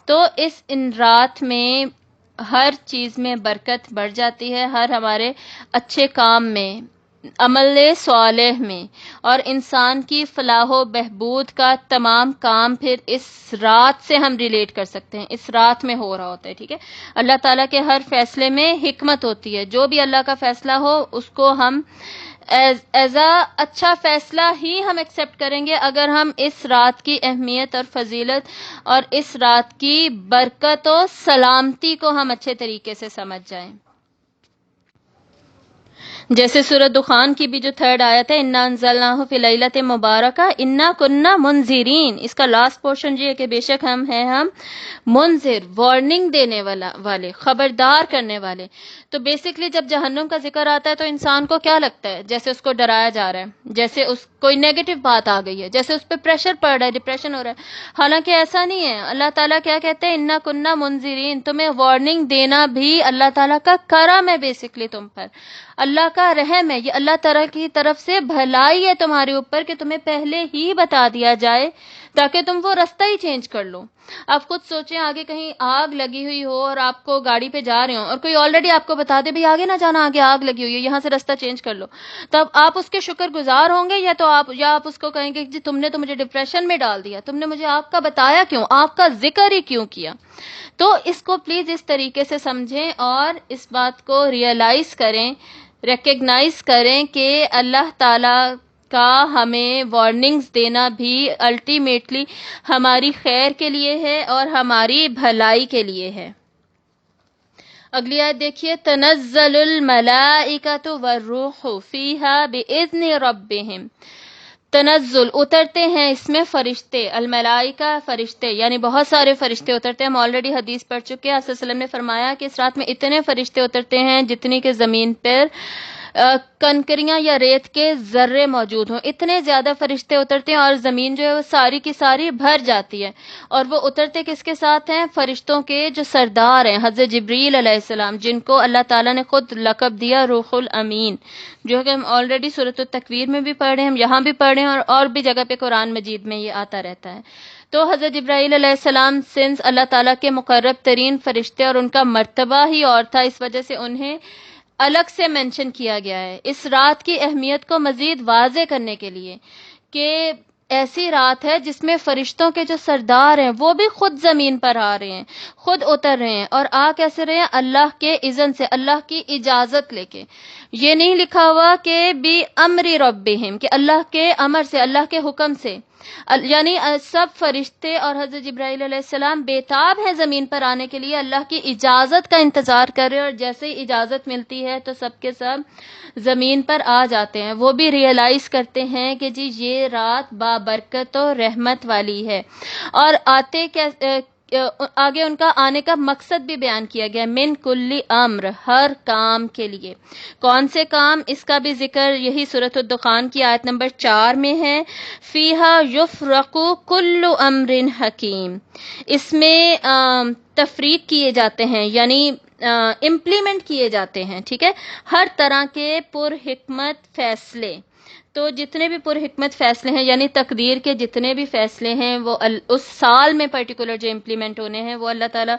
تو اس ان رات میں ہر چیز میں برکت بڑھ جاتی ہے، ہر ہمارے اچھے کام میں، عمل صالح میں، اور انسان کی فلاح و بہبود کا تمام کام پھر اس رات سے ہم ریلیٹ کر سکتے ہیں، اس رات میں ہو رہا ہوتا ہے. ٹھیک ہے؟ اللہ تعالیٰ کے ہر فیصلے میں حکمت ہوتی ہے، جو بھی اللہ کا فیصلہ ہو اس کو ہم ایز اے اچھا فیصلہ ہی ہم ایکسیپٹ کریں گے اگر ہم اس رات کی اہمیت اور فضیلت اور اس رات کی برکت و سلامتی کو ہم اچھے طریقے سے سمجھ جائیں. جیسے سورۃ دخان کی بھی جو 3rd آیت ہے، انا انزلناہ فی لیلۃ مبارکہ انا کننا منذرین، اس کا لاسٹ پورشن یہ ہے کہ بے شک ہم منذر، وارننگ دینے والے، خبردار کرنے والے. تو بیسکلی جب جہنم کا ذکر آتا ہے تو انسان کو کیا لگتا ہے؟ جیسے اس کو ڈرایا جا رہا ہے، جیسے اس کوئی نیگیٹو بات آ گئی ہے، جیسے اس پہ پریشر پڑ رہا ہے، ڈپریشن ہو رہا ہے. حالانکہ ایسا نہیں ہے. اللہ تعالیٰ کیا کہتے ہیں؟ انا کننا منذرین، تمہیں وارننگ دینا بھی اللہ تعالیٰ کا کرم ہے، بیسکلی تم پر اللہ کا رحم ہے، یہ اللہ تعالیٰ کی طرف سے بھلائی ہے تمہارے اوپر کہ تمہیں پہلے ہی بتا دیا جائے تاکہ تم وہ رستہ ہی چینج کر لو. آپ خود سوچیں، آگے کہیں آگ لگی ہوئی ہو اور آپ کو گاڑی پہ جا رہے ہو اور کوئی آلریڈی آپ کو بتا دے بھئی آگے نہ جانا، آگے آگ لگی ہوئی ہے، یہاں سے رستہ چینج کر لو، تب آپ اس کے شکر گزار ہوں گے یا آپ اس کو کہیں گے جی تم نے تو مجھے ڈپریشن میں ڈال دیا، تم نے مجھے آگ کا بتایا کیوں، آگ کا ذکر ہی کیوں کیا. تو اس کو پلیز اس طریقے سے سمجھیں اور اس بات کو ریئلائز کریں، ریکگنائز کریں کہ اللہ تعالیٰ کا ہمیں وارننگز دینا بھی الٹیمیٹلی ہماری خیر کے لیے ہے اور ہماری بھلائی کے لیے ہے. اگلی آیت دیکھیے، تنزل الملائکۃ والروح فیہا باذن ربہم. تنزل، اترتے ہیں اس میں فرشتے، الملائکہ فرشتے، یعنی بہت سارے فرشتے اترتے ہیں. ہم آلریڈی حدیث پڑھ چکے ہیں، آپ صلی اللہ علیہ وسلم نے فرمایا کہ اس رات میں اتنے فرشتے اترتے ہیں جتنی کہ زمین پر کنکریاں یا ریت کے ذرے موجود ہوں، اتنے زیادہ فرشتے اترتے ہیں اور زمین جو ہے وہ ساری کی ساری بھر جاتی ہے. اور وہ اترتے کس کے ساتھ ہیں؟ فرشتوں کے جو سردار ہیں حضرت جبریل علیہ السلام، جن کو اللہ تعالیٰ نے خود لقب دیا روح الامین، جو کہ ہم آلریڈی سورۃ التکویر میں بھی پڑھ رہے ہیں، ہم یہاں بھی پڑھ رہے ہیں اور بھی جگہ پہ قرآن مجید میں یہ آتا رہتا ہے. تو حضرت جبرائیل علیہ السلام سنس اللہ تعالیٰ کے مقرب ترین فرشتے اور ان کا مرتبہ ہی اور تھا، اس وجہ سے انہیں الگ سے مینشن کیا گیا ہے اس رات کی اہمیت کو مزید واضح کرنے کے لیے کہ ایسی رات ہے جس میں فرشتوں کے جو سردار ہیں وہ بھی خود زمین پر آ رہے ہیں، خود اتر رہے ہیں. اور آ کیسے رہے ہیں؟ اللہ کے اذن سے، اللہ کی اجازت لے کے. یہ نہیں لکھا ہوا کہ بھی امر ربہم، کہ اللہ کے امر سے، اللہ کے حکم سے، یعنی سب فرشتے اور حضرت جبرائیل علیہ السلام بےتاب ہیں زمین پر آنے کے لیے، اللہ کی اجازت کا انتظار کر رہے ہیں، اور جیسے ہی اجازت ملتی ہے تو سب کے سب زمین پر آ جاتے ہیں. وہ بھی ریئلائز کرتے ہیں کہ جی یہ رات بابرکت و رحمت والی ہے. اور آگے ان کا آنے کا مقصد بھی بیان کیا گیا، من کل امر، ہر کام کے لیے. کون سے کام؟ اس کا بھی ذکر یہی سورۃ الدخان کی آیت نمبر 4 میں ہے، فیہا یفرق کل امر حکیم. اس میں تفریق کیے جاتے ہیں، یعنی امپلیمنٹ کیے جاتے ہیں، ٹھیک ہے، ہر طرح کے پر حکمت فیصلے. تو جتنے بھی پر حکمت فیصلے ہیں، یعنی تقدیر کے جتنے بھی فیصلے ہیں، وہ اس سال میں پرٹیکولر جو امپلیمنٹ ہونے ہیں وہ اللہ تعالیٰ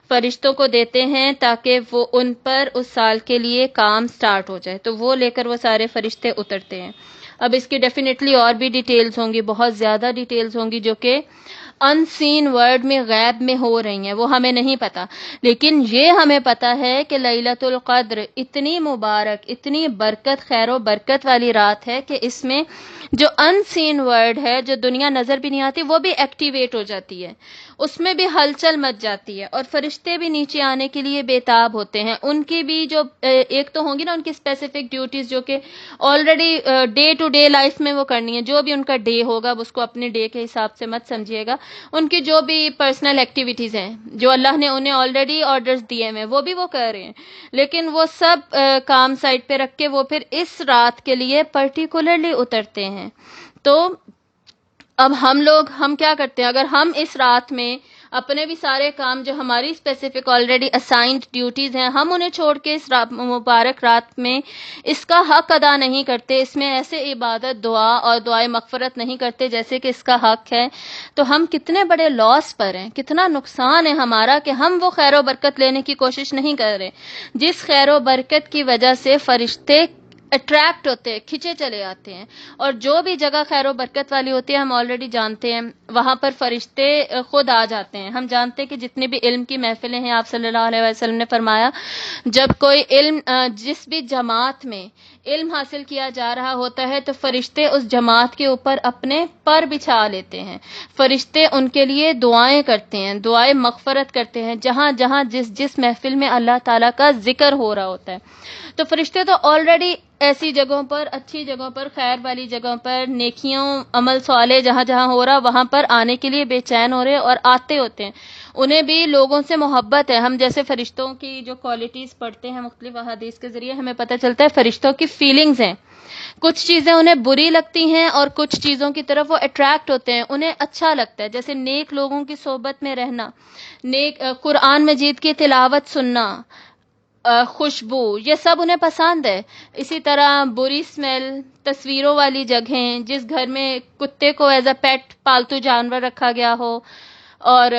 فرشتوں کو دیتے ہیں تاکہ وہ ان پر اس سال کے لیے کام سٹارٹ ہو جائے. تو وہ لے کر وہ سارے فرشتے اترتے ہیں. اب اس کی ڈیفینیٹلی اور بھی ڈیٹیلز ہوں گی، بہت زیادہ ڈیٹیلز ہوں گی جو کہ ان سین ورلڈ میں غیب میں ہو رہی ہیں وہ ہمیں نہیں پتا، لیکن یہ ہمیں پتا ہے کہ لیلۃ القدر اتنی مبارک، اتنی برکت، خیر و برکت والی رات ہے کہ اس میں جو ان سین ورلڈ ہے، جو دنیا نظر بھی نہیں آتی، وہ بھی ایکٹیویٹ ہو جاتی ہے، اس میں بھی ہلچل مچ جاتی ہے، اور فرشتے بھی نیچے آنے کے لیے بےتاب ہوتے ہیں۔ ان کی بھی جو ایک تو ہوں گی نا ان کی اسپیسیفک ڈیوٹیز جو کہ already day to day life میں وہ کرنی ہے، جو بھی ان کا ڈے ہوگا اس کو اپنے ڈے کے حساب سے مت سمجھیے گا، ان کی جو بھی پرسنل ایکٹیویٹیز ہیں جو اللہ نے انہیں آلریڈی آرڈرز دیے ہیں وہ بھی وہ کر رہے ہیں، لیکن وہ سب کام سائڈ پہ رکھ کے وہ پھر اس رات کے لیے پرٹیکولرلی اترتے ہیں۔ تو اب ہم کیا کرتے ہیں، اگر ہم اس رات میں اپنے بھی سارے کام جو ہماری اسپیسیفک آلریڈی اسائنڈ ڈیوٹیز ہیں ہم انہیں چھوڑ کے اس مبارک رات میں اس کا حق ادا نہیں کرتے، اس میں ایسے عبادت، دعا اور دعائے مغفرت نہیں کرتے جیسے کہ اس کا حق ہے، تو ہم کتنے بڑے لاس پر ہیں، کتنا نقصان ہے ہمارا کہ ہم وہ خیر و برکت لینے کی کوشش نہیں کر رہے جس خیر و برکت کی وجہ سے فرشتے اٹریکٹ ہوتے ہیں، کھچے چلے آتے ہیں، اور جو بھی جگہ خیر و برکت والی ہوتی ہے ہم آلریڈی جانتے ہیں وہاں پر فرشتے خود آ جاتے ہیں۔ ہم جانتے ہیں کہ جتنی بھی علم کی محفلیں ہیں، آپ صلی اللہ علیہ وسلم نے فرمایا جب کوئی علم جس بھی جماعت میں علم حاصل کیا جا رہا ہوتا ہے تو فرشتے اس جماعت کے اوپر اپنے پر بچھا لیتے ہیں، فرشتے ان کے لیے دعائیں کرتے ہیں، دعائیں مغفرت کرتے ہیں، جہاں جہاں جس محفل میں اللہ تعالیٰ کا ذکر ہو رہا ہوتا ہے۔ تو فرشتے تو آلریڈی ایسی جگہوں پر، اچھی جگہوں پر، خیر والی جگہوں پر، نیکیوں، عمل صالح جہاں جہاں ہو رہا وہاں پر آنے کے لیے بے چین ہو رہے اور آتے ہوتے ہیں۔ انہیں بھی لوگوں سے محبت ہے، ہم جیسے فرشتوں کی جو کوالٹیز پڑھتے ہیں مختلف احادیث کے ذریعے ہمیں پتہ چلتا ہے فرشتوں کی فیلنگز ہیں، کچھ چیزیں انہیں بری لگتی ہیں اور کچھ چیزوں کی طرف وہ اٹریکٹ ہوتے ہیں، انہیں اچھا لگتا ہے، جیسے نیک لوگوں کی صحبت میں رہنا، نیک قرآن مجید کی تلاوت سننا، خوشبو، یہ سب انہیں پسند ہے۔ اسی طرح بری اسمیل، تصویروں والی جگہیں، جس گھر میں کتے کو ایز اے پیٹ پالتو جانور رکھا گیا ہو، اور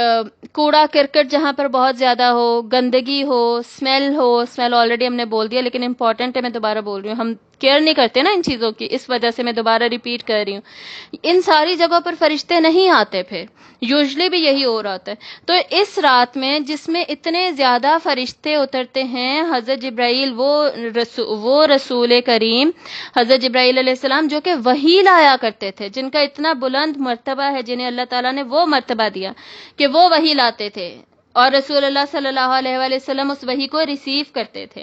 کوڑا کرکٹ جہاں پر بہت زیادہ ہو، گندگی ہو، اسمیل آلریڈی ہم نے بول دیا لیکن امپورٹنٹ ہے، میں دوبارہ بول رہی ہوں، ہم کیئر نہیں کرتے نا ان چیزوں کی، اس وجہ سے میں دوبارہ ریپیٹ کر رہی ہوں۔ ان ساری جگہوں پر فرشتے نہیں آتے، پھر یوزلی بھی یہی ہو رہا ہوتا ہے۔ تو اس رات میں جس میں اتنے زیادہ فرشتے اترتے ہیں، حضرت جبرائیل وہ رسول کریم حضرت جبرائیل علیہ السلام جو کہ وحی لایا کرتے تھے، جن کا اتنا بلند مرتبہ ہے، جنہیں اللہ تعالیٰ نے وہ مرتبہ دیا کہ وہ وحی لاتے تھے اور رسول اللہ صلی اللہ علیہ وآلہ وسلم اس وحی کو ریسیو کرتے تھے،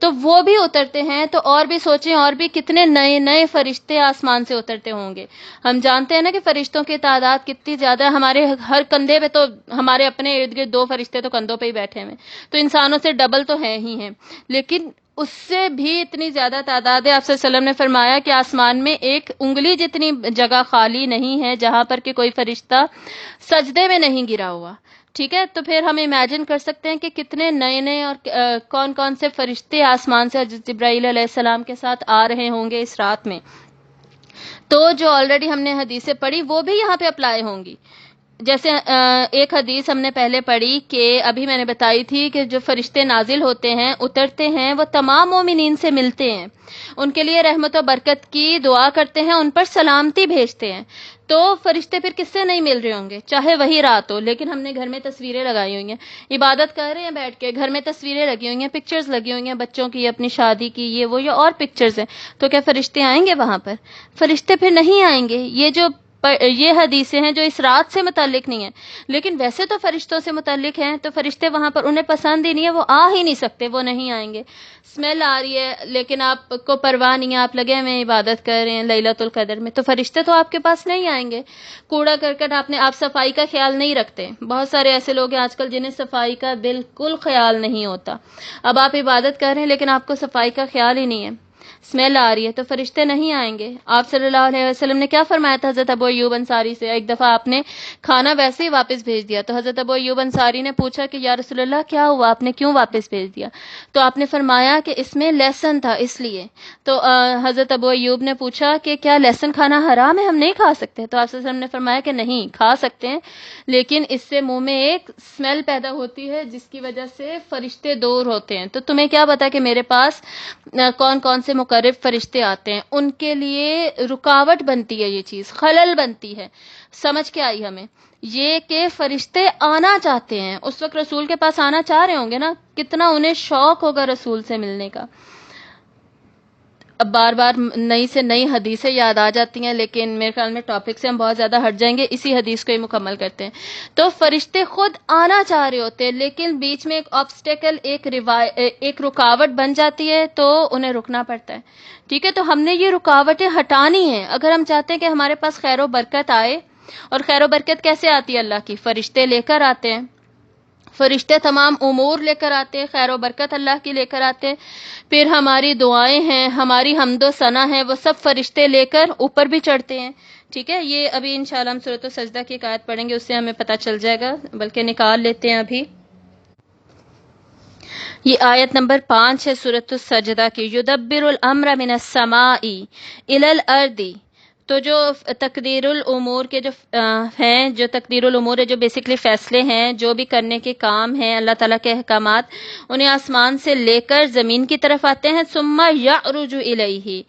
تو وہ بھی اترتے ہیں، تو اور بھی سوچیں اور بھی کتنے نئے نئے فرشتے آسمان سے اترتے ہوں گے۔ ہم جانتے ہیں نا کہ فرشتوں کی تعداد کتنی زیادہ ہے، ہمارے ہر کندھے پہ تو ہمارے اپنے ارد گرد 2 فرشتے تو کندھوں پہ ہی بیٹھے ہوئے، تو انسانوں سے ڈبل تو ہیں ہی ہیں، لیکن اس سے بھی اتنی زیادہ تعداد ہے۔ آپ صلی اللہ علیہ وسلم نے فرمایا کہ آسمان میں ایک انگلی جتنی جگہ خالی نہیں ہے جہاں پر کہ کوئی فرشتہ سجدے میں نہیں گرا ہوا، ٹھیک ہے؟ تو پھر ہم امیجن کر سکتے ہیں کہ کتنے نئے نئے اور کون کون سے فرشتے آسمان سے حضرت جبرائیل علیہ السلام کے ساتھ آ رہے ہوں گے اس رات میں۔ تو جو آلریڈی ہم نے حدیثیں پڑھی وہ بھی یہاں پہ اپلائی ہوں گی، جیسے ایک حدیث ہم نے پہلے پڑھی کہ ابھی میں نے بتائی تھی کہ جو فرشتے نازل ہوتے ہیں، اترتے ہیں، وہ تمام مومنین سے ملتے ہیں، ان کے لیے رحمت و برکت کی دعا کرتے ہیں، ان پر سلامتی بھیجتے ہیں۔ تو فرشتے پھر کس سے نہیں مل رہے ہوں گے، چاہے وہی رات ہو، لیکن ہم نے گھر میں تصویریں لگائی ہوئی ہیں، عبادت کر رہے ہیں بیٹھ کے، گھر میں تصویریں لگی ہوئی ہیں، پکچرز لگی ہوئی ہیں بچوں کی، اپنی شادی کی، یہ وہ یا اور پکچرز ہیں، تو کیا فرشتے آئیں گے وہاں پر؟ فرشتے پھر نہیں آئیں گے۔ یہ حدیثیں ہیں جو اس رات سے متعلق نہیں ہیں، لیکن ویسے تو فرشتوں سے متعلق ہیں، تو فرشتے وہاں پر انہیں پسند ہی نہیں ہے، وہ آ ہی نہیں سکتے، وہ نہیں آئیں گے۔ اسمیل آ رہی ہے لیکن آپ کو پرواہ نہیں ہے، آپ لگے ہوئے عبادت کر رہے ہیں لیلۃ القدر میں، تو فرشتے تو آپ کے پاس نہیں آئیں گے۔ کوڑا کرکٹ آپ صفائی کا خیال نہیں رکھتے، بہت سارے ایسے لوگ ہیں آج کل جنہیں صفائی کا بالکل خیال نہیں ہوتا، اب آپ عبادت کر رہے ہیں لیکن آپ کو صفائی کا خیال ہی نہیں ہے، اسمیل آ رہی ہے، تو فرشتے نہیں آئیں گے۔ آپ صلی اللہ علیہ وسلم نے کیا فرمایا تھا حضرت ابو ایوب انصاری سے؟ ایک دفعہ آپ نے کھانا ویسے ہی واپس بھیج دیا، تو حضرت ابو ایوب انصاری نے پوچھا کہ یا رسول اللہ کیا ہوا، آپ نے کیوں واپس بھیج دیا؟ تو آپ نے فرمایا کہ اس میں لہسن تھا اس لیے۔ تو حضرت ابو ایوب نے پوچھا کہ کیا لہسن کھانا حرام ہے، ہم نہیں کھا سکتے؟ تو آپ صلی اللہ علیہ وسلم نے فرمایا کہ نہیں، کھا سکتے ہیں، لیکن اس سے منہ میں ایک اسمیل پیدا ہوتی ہے جس کی وجہ سے فرشتے دور ہوتے ہیں۔ تو تمہیں کیا پتا کہ میرے پاس کون کون سے مقرب فرشتے آتے ہیں ان کے لیے رکاوٹ بنتی ہے، یہ چیز خلل بنتی ہے. سمجھ کے آئی ہمیں یہ کہ فرشتے آنا چاہتے ہیں، اس وقت رسول کے پاس آنا چاہ رہے ہوں گے نا، کتنا انہیں شوق ہوگا رسول سے ملنے کا. اب بار بار نئی سے نئی حدیثیں یاد آ جاتی ہیں، لیکن میرے خیال میں ٹاپک سے ہم بہت زیادہ ہٹ جائیں گے، اسی حدیث کو ہی مکمل کرتے ہیں. تو فرشتے خود آنا چاہ رہے ہوتے ہیں، لیکن بیچ میں ایک آبسٹیکل، ایک رکاوٹ بن جاتی ہے، تو انہیں رکنا پڑتا ہے. ٹھیک ہے، تو ہم نے یہ رکاوٹیں ہٹانی ہیں اگر ہم چاہتے ہیں کہ ہمارے پاس خیر و برکت آئے. اور خیر و برکت کیسے آتی ہے؟ اللہ کی فرشتے لے کر آتے ہیں. فرشتے تمام امور لے کر آتے ہیں، خیر و برکت اللہ کی لے کر آتے ہیں. پھر ہماری دعائیں ہیں، ہماری حمد و ثنا ہے، وہ سب فرشتے لے کر اوپر بھی چڑھتے ہیں. ٹھیک ہے، یہ ابھی انشاءاللہ ہم سورۃ السجدہ کی ایک آیت پڑھیں گے، اس سے ہمیں پتہ چل جائے گا، بلکہ نکال لیتے ہیں ابھی. یہ آیت نمبر 5 ہے سورۃ السجدہ کی. یدبر الامر من السماء الی الارض. تو جو تقدیر الامور کے جو ہیں، جو تقدیر الامور ہے، جو بیسیکلی فیصلے ہیں، جو بھی کرنے کے کام ہیں اللہ تعالیٰ کے احکامات، انہیں آسمان سے لے کر زمین کی طرف آتے ہیں. ثم یعرج الیہ،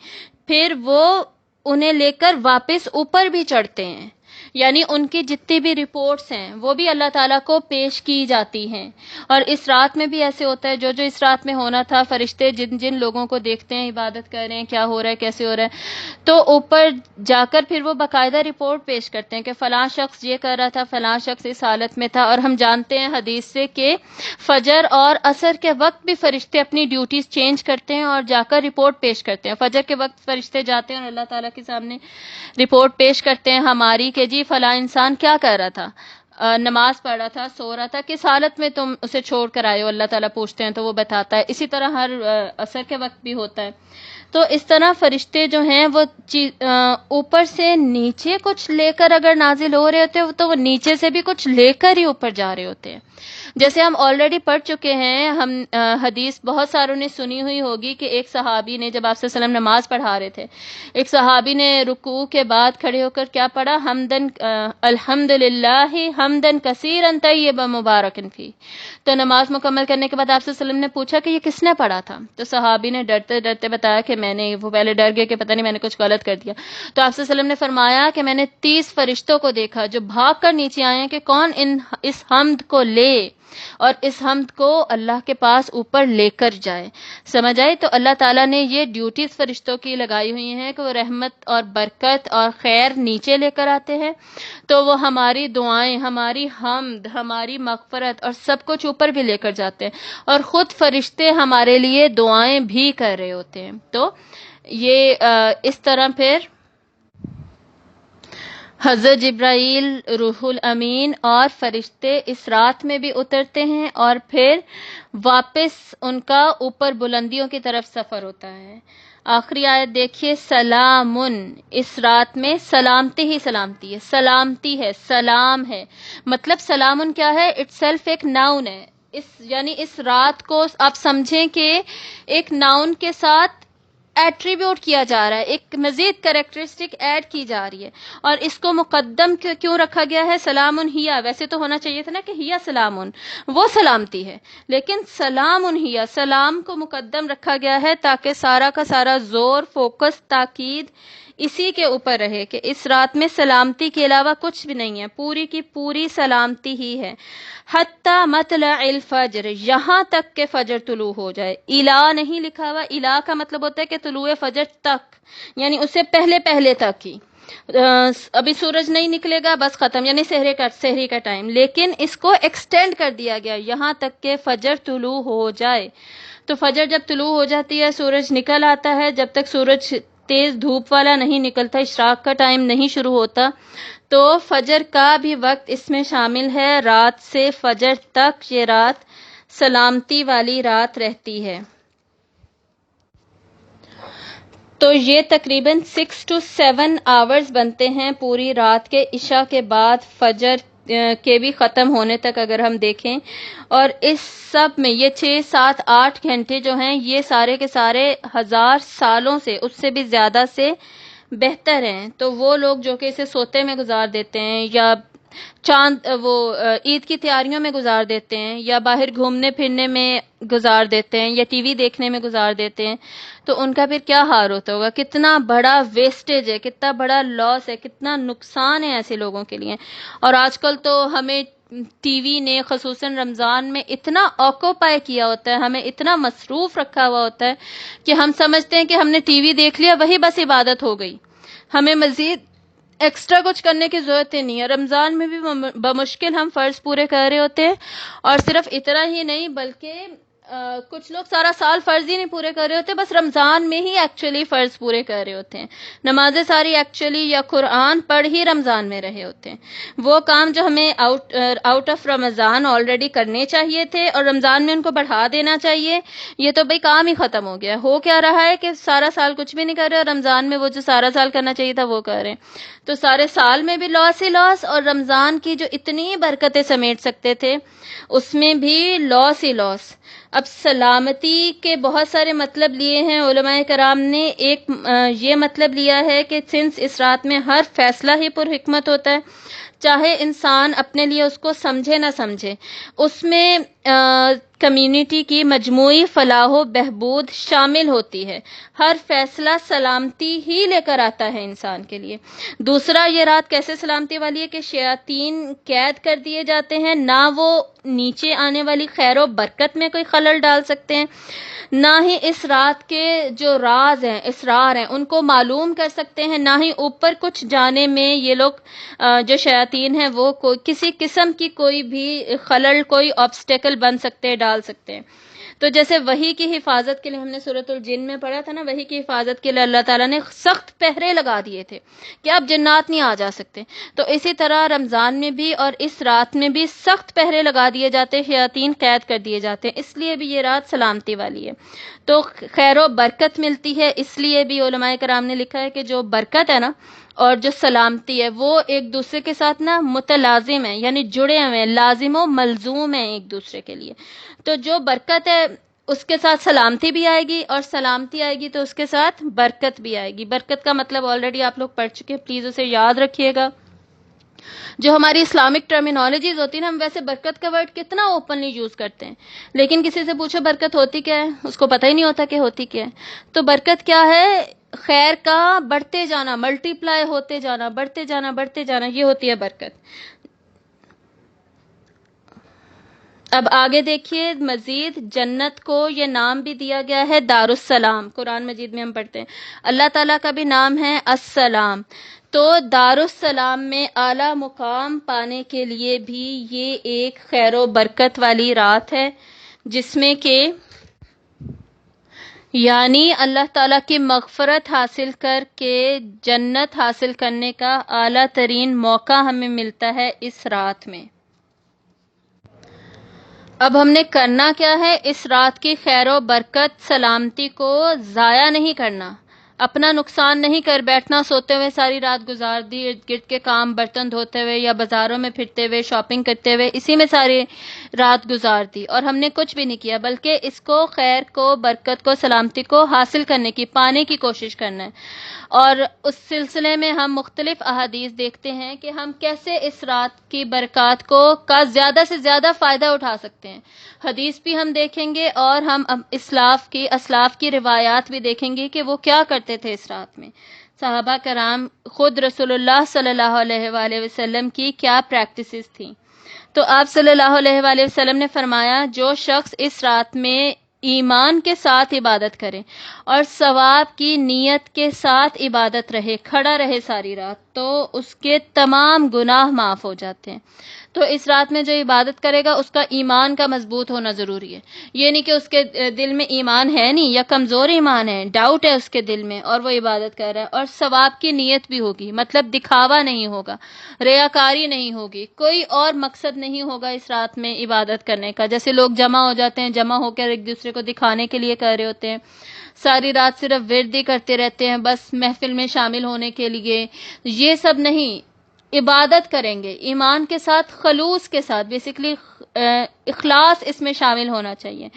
پھر وہ انہیں لے کر واپس اوپر بھی چڑھتے ہیں. یعنی ان کی جتنی بھی رپورٹس ہیں وہ بھی اللہ تعالیٰ کو پیش کی جاتی ہیں. اور اس رات میں بھی ایسے ہوتا ہے، جو جو اس رات میں ہونا تھا، فرشتے جن جن لوگوں کو دیکھتے ہیں، عبادت کر رہے ہیں، کیا ہو رہا ہے، کیسے ہو رہا ہے، تو اوپر جا کر پھر وہ باقاعدہ رپورٹ پیش کرتے ہیں کہ فلاں شخص یہ کر رہا تھا، فلاں شخص اس حالت میں تھا. اور ہم جانتے ہیں حدیث سے کہ فجر اور عصر کے وقت بھی فرشتے اپنی ڈیوٹیز چینج کرتے ہیں اور جا کر رپورٹ پیش کرتے ہیں. فجر کے وقت فرشتے جاتے ہیں اور اللہ تعالیٰ کے سامنے رپورٹ پیش کرتے ہیں ہماری، کہ جی فلاں انسان کیا کر رہا تھا، نماز پڑھ رہا تھا، سو رہا تھا، کس حالت میں تم اسے چھوڑ کر آئے ہو. اللہ تعالیٰ پوچھتے ہیں تو وہ بتاتا ہے. اسی طرح ہر عصر کے وقت بھی ہوتا ہے. تو اس طرح فرشتے جو ہیں وہ اوپر سے نیچے کچھ لے کر اگر نازل ہو رہے ہوتے ہیں تو وہ نیچے سے بھی کچھ لے کر ہی اوپر جا رہے ہوتے ہیں. جیسے ہم آلریڈی پڑھ چکے ہیں، ہم حدیث بہت ساروں نے سنی ہوئی ہوگی کہ ایک صحابی نے، جب آپ صلی اللہ علیہ وسلم نماز پڑھا رہے تھے، ایک صحابی نے رکوع کے بعد کھڑے ہو کر کیا پڑھا؟ الحمدللہ حمدن کثیرا طیبا مبارکن فی. تو نماز مکمل کرنے کے بعد آپ صلی اللہ علیہ وسلم نے پوچھا کہ یہ کس نے پڑھا تھا؟ تو صحابی نے ڈرتے ڈرتے بتایا کہ میں نے. وہ پہلے ڈر گئے کہ پتہ نہیں میں نے کچھ غلط کر دیا. تو آپ صلی اللہ علیہ وسلم نے فرمایا کہ میں نے 30 فرشتوں کو دیکھا جو بھاگ کر نیچے آئے ہیں کہ کون اس حمد کو لے اور اس حمد کو اللہ کے پاس اوپر لے کر جائے. سمجھ آئی؟ تو اللہ تعالیٰ نے یہ ڈیوٹیز فرشتوں کی لگائی ہوئی ہیں کہ وہ رحمت اور برکت اور خیر نیچے لے کر آتے ہیں. تو وہ ہماری دعائیں، ہماری حمد، ہماری مغفرت اور سب کچھ اوپر بھی لے کر جاتے ہیں. اور خود فرشتے ہمارے لیے دعائیں بھی کر رہے ہوتے ہیں. تو یہ اس طرح پھر حضرت جبرائیل، روح الامین اور فرشتے اس رات میں بھی اترتے ہیں اور پھر واپس ان کا اوپر بلندیوں کی طرف سفر ہوتا ہے. آخری آیت دیکھیے، سلامن. اس رات میں سلامتی ہی سلامتی ہے، سلامتی ہے، سلام ہے. مطلب سلامن کیا ہے؟ اٹ سیلف ایک ناؤن ہے. یعنی اس رات کو آپ سمجھیں کہ ایک ناؤن کے ساتھ ایٹریبیوٹ کیا جا رہا ہے، ایک مزید کریکٹرسٹک ایڈ کی جا رہی ہے. اور اس کو مقدم کیوں رکھا گیا ہے؟ سلام ہیا. ویسے تو ہونا چاہیے تھا نا کہ ہیا سلامن، وہ سلامتی ہے، لیکن سلام ہیا، سلام کو مقدم رکھا گیا ہے تاکہ سارا کا سارا زور، فوکس، تاکید اسی کے اوپر رہے کہ اس رات میں سلامتی کے علاوہ کچھ بھی نہیں ہے، پوری کی پوری سلامتی ہی ہے. حتی مطلع الفجر، یہاں تک کہ فجر طلوع ہو جائے. الا نہیں لکھا ہوا، الا کا مطلب ہوتا ہے کہ طلوع فجر تک، یعنی اس سے پہلے پہلے تک ہی. ابھی سورج نہیں نکلے گا بس ختم، یعنی سحری کا ٹائم، لیکن اس کو ایکسٹینڈ کر دیا گیا یہاں تک کہ فجر طلوع ہو جائے. تو فجر جب طلوع ہو جاتی ہے، سورج نکل آتا ہے، جب تک سورج تیز دھوپ والا نہیں نکلتا، اشراق کا ٹائم نہیں شروع ہوتا، تو فجر کا بھی وقت اس میں شامل ہے. رات سے فجر تک یہ رات سلامتی والی رات رہتی ہے. تو یہ تقریباً 6 to 7 آورز بنتے ہیں پوری رات کے، عشاء کے بعد فجر کے بھی ختم ہونے تک اگر ہم دیکھیں. اور اس سب میں یہ 6 7 8 گھنٹے جو ہیں یہ سارے کے سارے 1000 سالوں سے، اس سے بھی زیادہ سے بہتر ہیں. تو وہ لوگ جو کہ اسے سوتے میں گزار دیتے ہیں یا چاند وہ عید کی تیاریوں میں گزار دیتے ہیں، یا باہر گھومنے پھرنے میں گزار دیتے ہیں، یا ٹی وی دیکھنے میں گزار دیتے ہیں، تو ان کا پھر کیا حال ہوتا ہوگا، کتنا بڑا ویسٹیج ہے، کتنا بڑا لاس ہے، کتنا نقصان ہے ایسے لوگوں کے لیے۔ اور آج کل تو ہمیں ٹی وی نے خصوصاً رمضان میں اتنا آکوپائی کیا ہوتا ہے، ہمیں اتنا مصروف رکھا ہوا ہوتا ہے کہ ہم سمجھتے ہیں کہ ہم نے ٹی وی دیکھ لیا وہی بس عبادت ہو گئی، ہمیں مزید ایکسٹرا کچھ کرنے کی ضرورت ہی نہیں ہے۔ رمضان میں بھی بمشکل ہم فرض پورے کر رہے ہوتے ہیں، اور صرف اتنا ہی نہیں بلکہ کچھ لوگ سارا سال فرض ہی نہیں پورے کر رہے ہوتے، بس رمضان میں ہی ایکچولی فرض پورے کر رہے ہوتے ہیں، نمازیں ساری ایکچولی یا قرآن پڑھ ہی رمضان میں رہے ہوتے ہیں۔ وہ کام جو ہمیں آؤٹ آف رمضان آلریڈی کرنے چاہیے تھے اور رمضان میں ان کو بڑھا دینا چاہیے، یہ تو بھئی کام ہی ختم ہو گیا۔ ہو کیا رہا ہے کہ سارا سال کچھ بھی نہیں کر رہے اور رمضان میں وہ جو سارا سال کرنا چاہیے تھا وہ کر رہے ہیں، تو سارے سال میں بھی لاس ہی لاس، اور رمضان کی جو اتنی برکتیں سمیٹ سکتے تھے اس میں بھی لاس ہی لاس۔ اب سلامتی کے بہت سارے مطلب لیے ہیں علماء کرام نے۔ ایک یہ مطلب لیا ہے کہ سنس اس رات میں ہر فیصلہ ہی پر حکمت ہوتا ہے، چاہے انسان اپنے لیے اس کو سمجھے نہ سمجھے، اس میں کمیونٹی کی مجموعی فلاح و بہبود شامل ہوتی ہے۔ ہر فیصلہ سلامتی ہی لے کر آتا ہے انسان کے لیے۔ دوسرا، یہ رات کیسے سلامتی والی ہے کہ شیاطین قید کر دیے جاتے ہیں، نہ وہ نیچے آنے والی خیر و برکت میں کوئی خلل ڈال سکتے ہیں، نہ ہی اس رات کے جو راز ہیں، اسرار ہیں، ان کو معلوم کر سکتے ہیں، نہ ہی اوپر کچھ جانے میں یہ لوگ جو شیاطین ہیں وہ کسی قسم کی کوئی بھی خلل، کوئی آبسٹیکل بن سکتے، ڈال سکتے ہیں۔ تو جیسے وحی کی حفاظت کے لیے ہم نے سورۃ الجن میں پڑھا تھا نا، وحی کی حفاظت کے لیے اللہ تعالیٰ نے سخت پہرے لگا دیے تھے کہ اب جنات نہیں آ جا سکتے، تو اسی طرح رمضان میں بھی اور اس رات میں بھی سخت پہرے لگا دیے جاتے، شیاطین قید کر دیے جاتے ہیں، اس لیے بھی یہ رات سلامتی والی ہے، تو خیر و برکت ملتی ہے۔ اس لیے بھی علماء کرام نے لکھا ہے کہ جو برکت ہے نا اور جو سلامتی ہے وہ ایک دوسرے کے ساتھ نا متلازم ہیں، یعنی جڑے ہوئے ہیں، لازم و ملزوم ہیں ایک دوسرے کے لیے۔ تو جو برکت ہے اس کے ساتھ سلامتی بھی آئے گی، اور سلامتی آئے گی تو اس کے ساتھ برکت بھی آئے گی۔ برکت کا مطلب آلریڈی آپ لوگ پڑھ چکے ہیں، پلیز اسے یاد رکھیے گا۔ جو ہماری اسلامک ٹرمینالوجیز ہوتی ہیں نا، ہم ویسے برکت کا ورڈ کتنا اوپنلی یوز کرتے ہیں، لیکن کسی سے پوچھو برکت ہوتی کیا ہے، اس کو پتہ ہی نہیں ہوتا کہ ہوتی کیا ہے۔ تو برکت کیا ہے؟ خیر کا بڑھتے جانا، ملٹی پلائی ہوتے جانا، بڑھتے جانا، بڑھتے جانا، یہ ہوتی ہے برکت۔ اب آگے دیکھیے، مزید جنت کو یہ نام بھی دیا گیا ہے دارالسلام، قرآن مجید میں ہم پڑھتے ہیں اللہ تعالیٰ کا بھی نام ہے السلام، تو دارالسلام میں اعلیٰ مقام پانے کے لیے بھی یہ ایک خیر و برکت والی رات ہے، جس میں کہ یعنی اللہ تعالیٰ کی مغفرت حاصل کر کے جنت حاصل کرنے کا اعلیٰ ترین موقع ہمیں ملتا ہے اس رات میں۔ اب ہم نے کرنا کیا ہے؟ اس رات کی خیر و برکت سلامتی کو ضائع نہیں کرنا، اپنا نقصان نہیں کر بیٹھنا، سوتے ہوئے ساری رات گزار دی، ارد گرد کے کام برتن دھوتے ہوئے یا بازاروں میں پھرتے ہوئے، شاپنگ کرتے ہوئے، اسی میں ساری رات گزار دی اور ہم نے کچھ بھی نہیں کیا، بلکہ اس کو، خیر کو، برکت کو، سلامتی کو حاصل کرنے کی، پانے کی کوشش کرنا ہے۔ اور اس سلسلے میں ہم مختلف احادیث دیکھتے ہیں کہ ہم کیسے اس رات کی برکات کا زیادہ سے زیادہ فائدہ اٹھا سکتے ہیں۔ حدیث بھی ہم دیکھیں گے اور ہم اسلاف کی روایات بھی دیکھیں گے کہ وہ کیا کرتے تھے اس رات میں۔ صحابہ کرام، خود رسول اللہ صلی اللہ علیہ وآلہ وسلم کی کیا پریکٹسز تھیں۔ تو آپ صلی اللہ علیہ وآلہ وسلم نے فرمایا، جو شخص اس رات میں ایمان کے ساتھ عبادت کرے اور ثواب کی نیت کے ساتھ عبادت رہے، کھڑا رہے ساری رات، تو اس کے تمام گناہ معاف ہو جاتے ہیں۔ تو اس رات میں جو عبادت کرے گا اس کا ایمان کا مضبوط ہونا ضروری ہے، یہ نہیں کہ اس کے دل میں ایمان ہے نہیں یا کمزور ایمان ہے، ڈاؤٹ ہے اس کے دل میں اور وہ عبادت کر رہا ہے، اور ثواب کی نیت بھی ہوگی، مطلب دکھاوا نہیں ہوگا، ریاکاری نہیں ہوگی، کوئی اور مقصد نہیں ہوگا اس رات میں عبادت کرنے کا۔ جیسے لوگ جمع ہو جاتے ہیں، جمع ہو کر ایک دوسرے کو دکھانے کے لیے کر رہے ہوتے ہیں، ساری رات صرف ورد ہی کرتے رہتے ہیں بس محفل میں شامل ہونے کے لیے، یہ سب نہیں، عبادت کریں گے ایمان کے ساتھ، خلوص کے ساتھ، بیسیکلی اخلاص اس میں شامل ہونا چاہیے.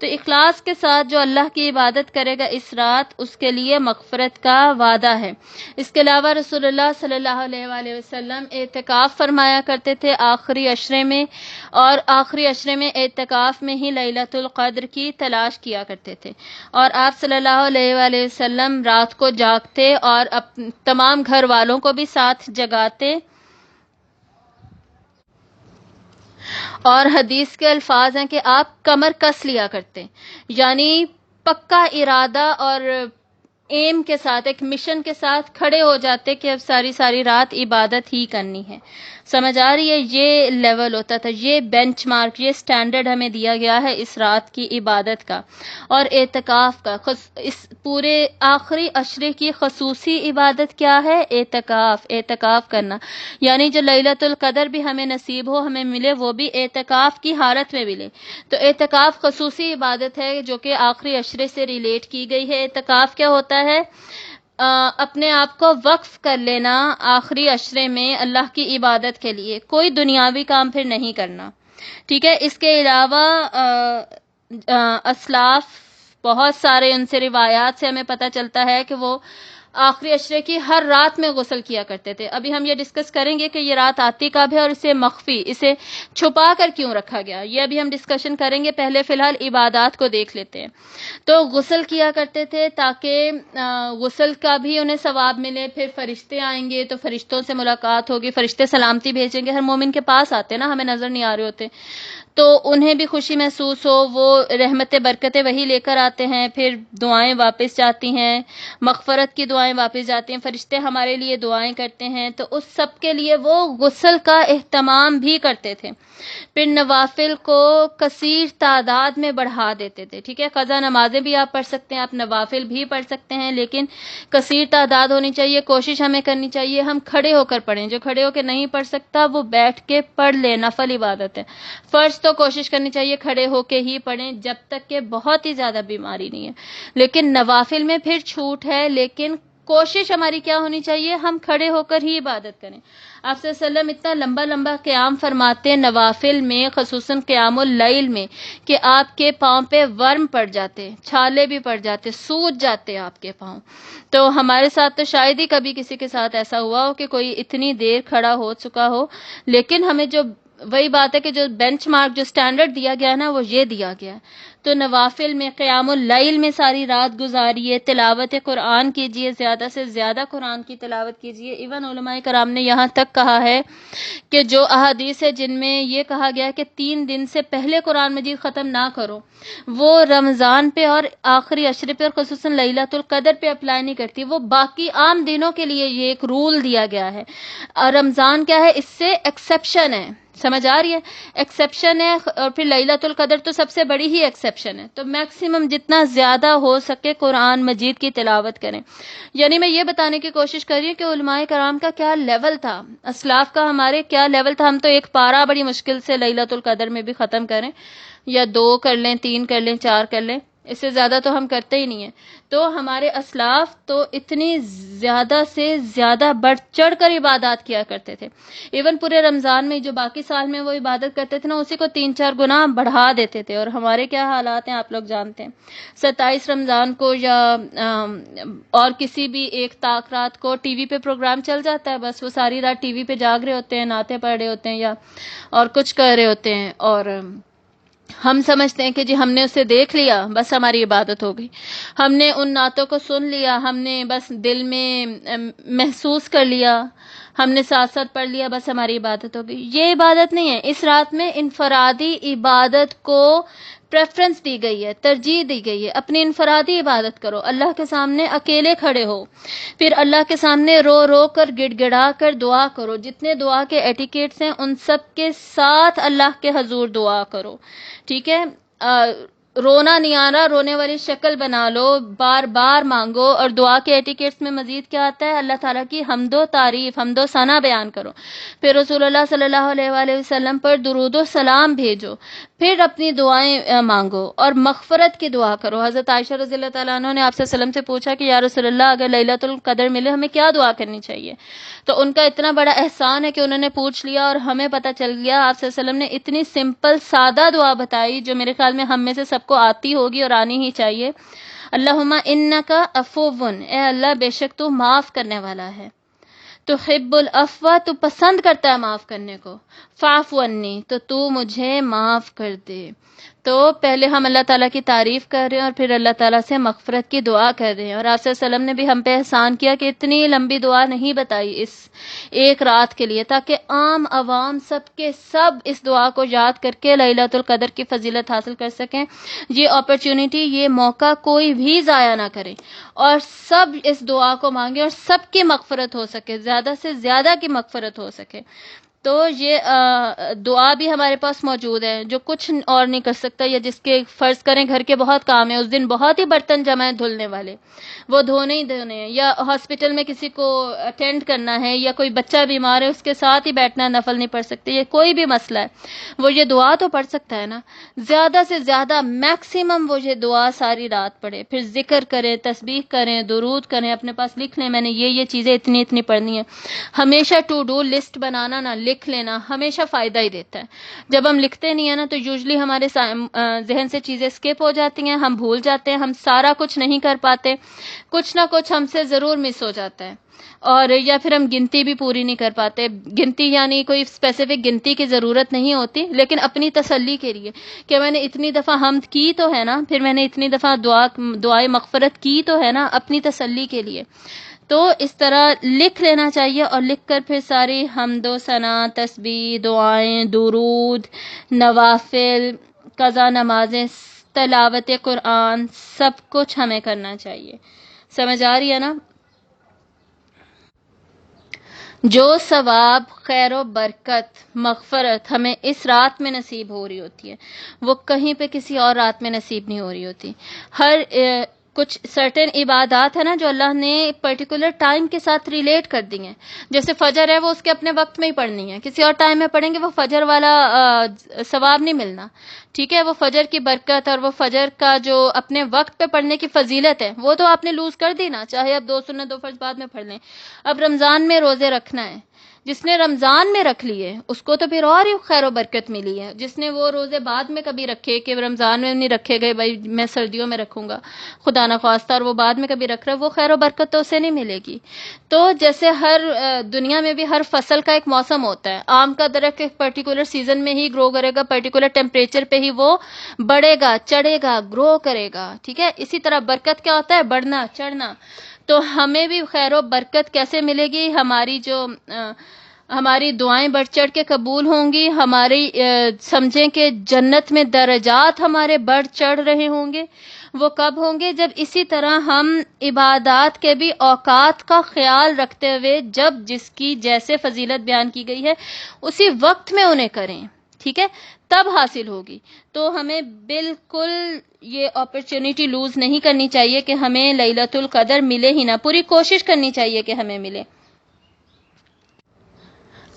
تو اخلاص کے ساتھ جو اللہ کی عبادت کرے گا اس رات، اس کے لیے مغفرت کا وعدہ ہے. اس کے علاوہ رسول اللہ صلی اللہ علیہ وآلہ وسلم اعتکاف فرمایا کرتے تھے آخری عشرے میں، اور آخری عشرے میں اعتکاف میں ہی لیلۃ القدر کی تلاش کیا کرتے تھے. اور آپ صلی اللہ علیہ وآلہ وسلم رات کو جاگتے اور تمام گھر والوں کو بھی ساتھ جگاتے. اور حدیث کے الفاظ ہیں کہ آپ کمر کس لیا کرتے، یعنی پکا ارادہ اور ایم کے ساتھ، ایک مشن کے ساتھ کھڑے ہو جاتے کہ اب ساری رات عبادت ہی کرنی ہے. سمجھ آ رہی ہے؟ یہ لیول ہوتا تھا، یہ بینچ مارک، یہ سٹینڈرڈ ہمیں دیا گیا ہے اس رات کی عبادت کا اور اعتکاف کا. اس پورے آخری عشرے کی خصوصی عبادت کیا ہے؟ اعتکاف کرنا. یعنی جو لیلۃ القدر بھی ہمیں نصیب ہو، ہمیں ملے، وہ بھی اعتکاف کی حالت میں ملے. تو اعتکاف خصوصی عبادت ہے جو کہ آخری عشرے سے ریلیٹ کی گئی ہے. اعتکاف کیا ہوتا ہے؟ اپنے آپ کو وقف کر لینا آخری عشرے میں اللہ کی عبادت کے لیے، کوئی دنیاوی کام پھر نہیں کرنا. ٹھیک ہے. اس کے علاوہ اسلاف بہت سارے، ان سے روایات سے ہمیں پتہ چلتا ہے کہ وہ آخری عشرے کی ہر رات میں غسل کیا کرتے تھے. ابھی ہم یہ ڈسکس کریں گے کہ یہ رات آتی کب ہے اور اسے مخفی، اسے چھپا کر کیوں رکھا گیا، یہ ابھی ہم ڈسکشن کریں گے. پہلے فی الحال عبادات کو دیکھ لیتے ہیں. تو غسل کیا کرتے تھے تاکہ غسل کا بھی انہیں ثواب ملے. پھر فرشتے آئیں گے تو فرشتوں سے ملاقات ہوگی، فرشتے سلامتی بھیجیں گے. ہر مومن کے پاس آتے نا، ہمیں نظر نہیں آ رہے ہوتے، تو انہیں بھی خوشی محسوس ہو، وہ رحمت برکتیں وہی لے کر آتے ہیں. پھر دعائیں واپس جاتی ہیں، مغفرت کی دعائیں واپس جاتی ہیں، فرشتے ہمارے لیے دعائیں کرتے ہیں. تو اس سب کے لیے وہ غسل کا اہتمام بھی کرتے تھے. پھر نوافل کو کثیر تعداد میں بڑھا دیتے تھے. ٹھیک ہے. قضا نمازیں بھی آپ پڑھ سکتے ہیں، آپ نوافل بھی پڑھ سکتے ہیں، لیکن کثیر تعداد ہونی چاہیے. کوشش ہمیں کرنی چاہیے ہم کھڑے ہو کر پڑھیں. جو کھڑے ہو کے نہیں پڑھ سکتا وہ بیٹھ کے پڑھ لے، نفل عبادت ہے. فرض تو کوشش کرنی چاہیے کھڑے ہو کے ہی پڑھیں جب تک کہ بہت ہی زیادہ بیماری نہیں ہے. لیکن نوافل میں پھر چھوٹ ہے، لیکن کوشش ہماری کیا ہونی چاہیے؟ ہم کھڑے ہو کر ہی عبادت کریں. آپ صلی اللہ علیہ وسلم اتنا لمبا لمبا قیام فرماتے نوافل میں، خصوصاً قیام اللیل میں، کہ آپ کے پاؤں پہ ورم پڑ جاتے، چھالے بھی پڑ جاتے، سوج جاتے آپ کے پاؤں. تو ہمارے ساتھ تو شاید ہی کبھی کسی کے ساتھ ایسا ہوا ہو کہ کوئی اتنی دیر کھڑا ہو چکا ہو. لیکن ہمیں جو وہی بات ہے کہ جو بینچ مارک، جو سٹینڈرڈ دیا گیا ہے نا، وہ یہ دیا گیا ہے. تو نوافل میں، قیام اللیل میں ساری رات گزاریے، تلاوت قرآن کیجیے، زیادہ سے زیادہ قرآن کی تلاوت کیجیے. ایون علماء کرام نے یہاں تک کہا ہے کہ جو احادیث ہے جن میں یہ کہا گیا ہے کہ 3 دن سے پہلے قرآن مجید ختم نہ کرو، وہ رمضان پہ اور آخری عشرے پہ اور خصوصاً لیلۃ القدر پہ اپلائی نہیں کرتی. وہ باقی عام دنوں کے لیے یہ ایک رول دیا گیا ہے. اور رمضان کیا ہے؟ اس سے ایکسیپشن ہے. سمجھ آ رہی ہے؟ ایکسیپشن ہے. اور پھر لیلۃ القدر تو سب سے بڑی ہی ایکسیپشن ہے. تو میکسیمم جتنا زیادہ ہو سکے قرآن مجید کی تلاوت کریں. یعنی میں یہ بتانے کی کوشش کر رہی ہوں کہ علماء کرام کا کیا لیول تھا، اسلاف کا ہمارے کیا لیول تھا. ہم تو ایک پارہ بڑی مشکل سے لیلۃ القدر میں بھی ختم کریں، یا 2 کر لیں، 3 کر لیں، 4 کر لیں، اس سے زیادہ تو ہم کرتے ہی نہیں ہیں. تو ہمارے اسلاف تو اتنی زیادہ سے زیادہ بڑھ چڑھ کر عبادات کیا کرتے تھے. ایون پورے رمضان میں جو باقی سال میں وہ عبادت کرتے تھے نا، اسی کو 3-4 گنا بڑھا دیتے تھے. اور ہمارے کیا حالات ہیں آپ لوگ جانتے ہیں. 27 رمضان کو یا اور کسی بھی ایک طاق رات کو ٹی وی پہ پروگرام چل جاتا ہے، بس وہ ساری رات ٹی وی پہ جاگ رہے ہوتے ہیں، نعتیں پڑھ رہے ہوتے ہیں یا اور کچھ کر رہے ہوتے ہیں، اور ہم سمجھتے ہیں کہ جی ہم نے اسے دیکھ لیا، بس ہماری عبادت ہو گئی. ہم نے ان نعتوں کو سن لیا، ہم نے بس دل میں محسوس کر لیا، ہم نے ساتھ ساتھ پڑھ لیا، بس ہماری عبادت ہو گئی. یہ عبادت نہیں ہے. اس رات میں انفرادی عبادت کو پریفرنس دی گئی ہے، ترجیح دی گئی ہے. اپنی انفرادی عبادت کرو، اللہ کے سامنے اکیلے کھڑے ہو، پھر اللہ کے سامنے رو رو کر، گڑ گڑا کر دعا کرو. جتنے دعا کے ایٹیکیٹس ہیں ان سب کے ساتھ اللہ کے حضور دعا کرو. ٹھیک ہے. رونا نہیں آ رہا، رونے والی شکل بنا لو، بار بار مانگو. اور دعا کے ایٹیکیٹس میں مزید کیا آتا ہے؟ اللہ تعالیٰ کی حمد و تعریف، حمد و ثنا بیان کرو، پھر رسول اللہ صلی اللہ علیہ وآلہ وسلم پر درود و سلام بھیجو، پھر اپنی دعائیں مانگو اور مغفرت کی دعا کرو. حضرت عائشہ رضی اللہ تعالیٰ عنہ نے آپ صلی اللہ علیہ وسلم سے پوچھا کہ یا رسول اللہ اگر لیلۃ القدر ملے ہمیں کیا دعا کرنی چاہیے؟ تو ان کا اتنا بڑا احسان ہے کہ انہوں نے پوچھ لیا اور ہمیں پتہ چل گیا. آپ صلی اللہ علیہ وسلم نے اتنی سمپل سادہ دعا بتائی جو میرے خیال میں ہم میں سے سب کو آتی ہوگی اور آنی ہی چاہیے. اللہم انکا عفوٌ، اے اللہ بے شک تو معاف کرنے والا ہے، تحب العفو تو پسند کرتا ہے معاف کرنے کو، فاعف عنی تو مجھے معاف کر دے. تو پہلے ہم اللہ تعالیٰ کی تعریف کر رہے ہیں اور پھر اللہ تعالیٰ سے مغفرت کی دعا کر رہے ہیں. اور آپ صلی اللہ علیہ وسلم نے بھی ہم پہ احسان کیا کہ اتنی لمبی دعا نہیں بتائی اس ایک رات کے لیے، تاکہ عام عوام سب کے سب اس دعا کو یاد کر کے لیلۃ القدر کی فضیلت حاصل کر سکیں. یہ اپرچونٹی، یہ موقع کوئی بھی ضائع نہ کرے اور سب اس دعا کو مانگے اور سب کی مغفرت ہو سکے، زیادہ سے زیادہ کی مغفرت ہو سکے. تو یہ دعا بھی ہمارے پاس موجود ہے. جو کچھ اور نہیں کر سکتا یا جس کے فرض کریں گھر کے بہت کام ہیں، اس دن بہت ہی برتن جمع ہیں دھلنے والے، وہ دھونے ہی دھونے ہیں، یا ہاسپٹل میں کسی کو اٹینڈ کرنا ہے، یا کوئی بچہ بیمار ہے اس کے ساتھ ہی بیٹھنا، نفل نہیں پڑھ سکتے، یہ کوئی بھی مسئلہ ہے، وہ یہ دعا تو پڑھ سکتا ہے نا. زیادہ سے زیادہ میکسیمم وہ یہ دعا ساری رات پڑھے، پھر ذکر کریں، تسبیح کریں، درود کریں، اپنے پاس لکھ لیں میں نے یہ چیزیں اتنی پڑھنی ہیں. ہمیشہ ٹو ڈو لسٹ بنانا نہ لکھ لینا ہمیشہ فائدہ ہی دیتا ہے. جب ہم لکھتے نہیں ہیں نا تو یوزلی ہمارے ذہن سے چیزیں اسکپ ہو جاتی ہیں، ہم بھول جاتے ہیں، ہم سارا کچھ نہیں کر پاتے، کچھ نہ کچھ ہم سے ضرور مس ہو جاتا ہے. اور یا پھر ہم گنتی بھی پوری نہیں کر پاتے. گنتی یعنی کوئی اسپیسیفک گنتی کی ضرورت نہیں ہوتی، لیکن اپنی تسلی کے لیے کہ میں نے اتنی دفعہ حمد کی تو ہے نا، پھر میں نے اتنی دفعہ دعائے مغفرت کی تو ہے نا، اپنی تسلی کے لیے. تو اس طرح لکھ لینا چاہیے اور لکھ کر پھر ساری حمد و ثنا، تسبیح، دعائیں، درود، نوافل، قضا نمازیں، تلاوت قرآن، سب کچھ ہمیں کرنا چاہیے. سمجھ آ رہی ہے نا؟ جو ثواب، خیر و برکت، مغفرت ہمیں اس رات میں نصیب ہو رہی ہوتی ہے وہ کہیں پہ کسی اور رات میں نصیب نہیں ہو رہی ہوتی. ہر کچھ سرٹن عبادات ہے نا جو اللہ نے پرٹیکولر ٹائم کے ساتھ ریلیٹ کر دی ہیں. جیسے فجر ہے وہ اس کے اپنے وقت میں ہی پڑھنی ہے، کسی اور ٹائم میں پڑھیں گے وہ فجر والا ثواب نہیں ملنا. ٹھیک ہے، وہ فجر کی برکت اور وہ فجر کا جو اپنے وقت پہ پڑھنے کی فضیلت ہے وہ تو آپ نے لوز کر دی نا، چاہے اب 2 سنت 2 فرض بعد میں پڑھ لیں. اب رمضان میں روزے رکھنا ہے، جس نے رمضان میں رکھ لیے اس کو تو پھر اور ہی خیر و برکت ملی ہے. جس نے وہ روزے بعد میں کبھی رکھے کہ رمضان میں نہیں رکھے گئے، بھائی میں سردیوں میں رکھوں گا خدا نخواستہ، اور وہ بعد میں کبھی رکھ رہا ہے، وہ خیر و برکت تو اسے نہیں ملے گی. تو جیسے ہر دنیا میں بھی ہر فصل کا ایک موسم ہوتا ہے. آم کا درخت ایک پرٹیکولر سیزن میں ہی گرو کرے گا، پرٹیکولر ٹیمپریچر پہ ہی وہ بڑھے گا، چڑھے گا، گرو کرے گا. ٹھیک ہے، اسی طرح برکت کیا ہوتا ہے؟ بڑھنا، چڑھنا. تو ہمیں بھی خیر و برکت کیسے ملے گی؟ ہماری دعائیں بڑھ چڑھ کے قبول ہوں گی، ہماری سمجھیں کہ جنت میں درجات ہمارے بڑھ چڑھ رہے ہوں گے. وہ کب ہوں گے؟ جب اسی طرح ہم عبادات کے بھی اوقات کا خیال رکھتے ہوئے جب جس کی جیسے فضیلت بیان کی گئی ہے اسی وقت میں انہیں کریں. ٹھیک ہے، تب حاصل ہوگی. تو ہمیں بالکل یہ اپرچونٹی لوز نہیں کرنی چاہیے کہ ہمیں لیلۃ القدر ملے ہی نہ، پوری کوشش کرنی چاہیے کہ ہمیں ملے.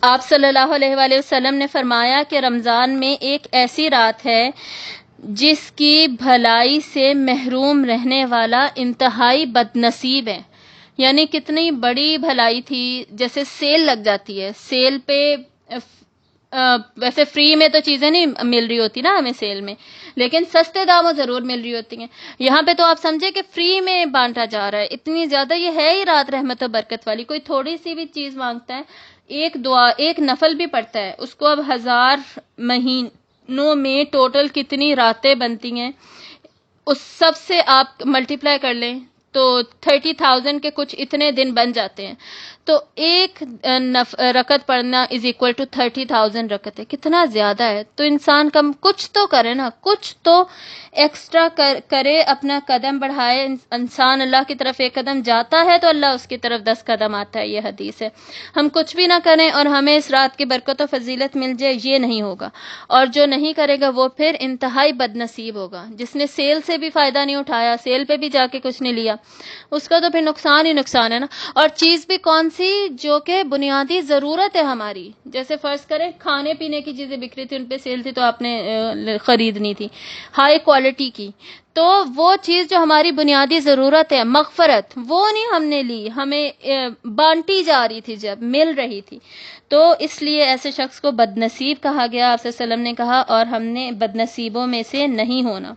آپ صلی اللہ علیہ وآلہ وسلم نے فرمایا کہ رمضان میں ایک ایسی رات ہے جس کی بھلائی سے محروم رہنے والا انتہائی بد نصیب ہے. یعنی کتنی بڑی بھلائی تھی. جیسے سیل لگ جاتی ہے، سیل پہ ویسے فری میں تو چیزیں نہیں مل رہی ہوتی نا ہمیں سیل میں، لیکن سستے داموں ضرور مل رہی ہوتی ہیں. یہاں پہ تو آپ سمجھے کہ فری میں بانٹا جا رہا ہے. اتنی زیادہ یہ ہے ہی رات رحمت و برکت والی. کوئی تھوڑی سی بھی چیز مانگتا ہے، ایک دعا، ایک نفل بھی پڑھتا ہے، اس کو اب 1000 مہینوں میں ٹوٹل کتنی راتیں بنتی ہیں اس سب سے آپ ملٹیپلائی کر لیں تو 30,000 کے کچھ اتنے دن بن جاتے ہیں. تو ایک رکعت پڑھنا از اکول ٹو 30,000 رکعت ہے. کتنا زیادہ ہے. تو انسان کم کچھ تو کرے نا, کچھ تو ایکسٹرا کرے, اپنا قدم بڑھائے. انسان اللہ کی طرف ایک قدم جاتا ہے تو اللہ اس کی طرف 10 قدم آتا ہے, یہ حدیث ہے. ہم کچھ بھی نہ کریں اور ہمیں اس رات کی برکت و فضیلت مل جائے, یہ نہیں ہوگا. اور جو نہیں کرے گا وہ پھر انتہائی بد نصیب ہوگا. جس نے سیل سے بھی فائدہ نہیں اٹھایا, سیل پہ بھی جا کے کچھ نہیں لیا, اس کا تو پھر نقصان ہی نقصان ہے نا. اور چیز بھی کون سی, جو کہ بنیادی ضرورت ہے ہماری. جیسے فرض کریں کھانے پینے کی چیزیں بک رہی تھی, ان پہ سیل تھی تو آپ نے خریدنی تھی ہائی کوالٹی کی, تو وہ چیز جو ہماری بنیادی ضرورت ہے, مغفرت, وہ نہیں ہم نے لی, ہمیں بانٹی جا رہی تھی جب مل رہی تھی. تو اس لیے ایسے شخص کو بد نصیب کہا گیا, آپ صلی اللہ علیہ وسلم نے کہا, اور ہم نے بد نصیبوں میں سے نہیں ہونا.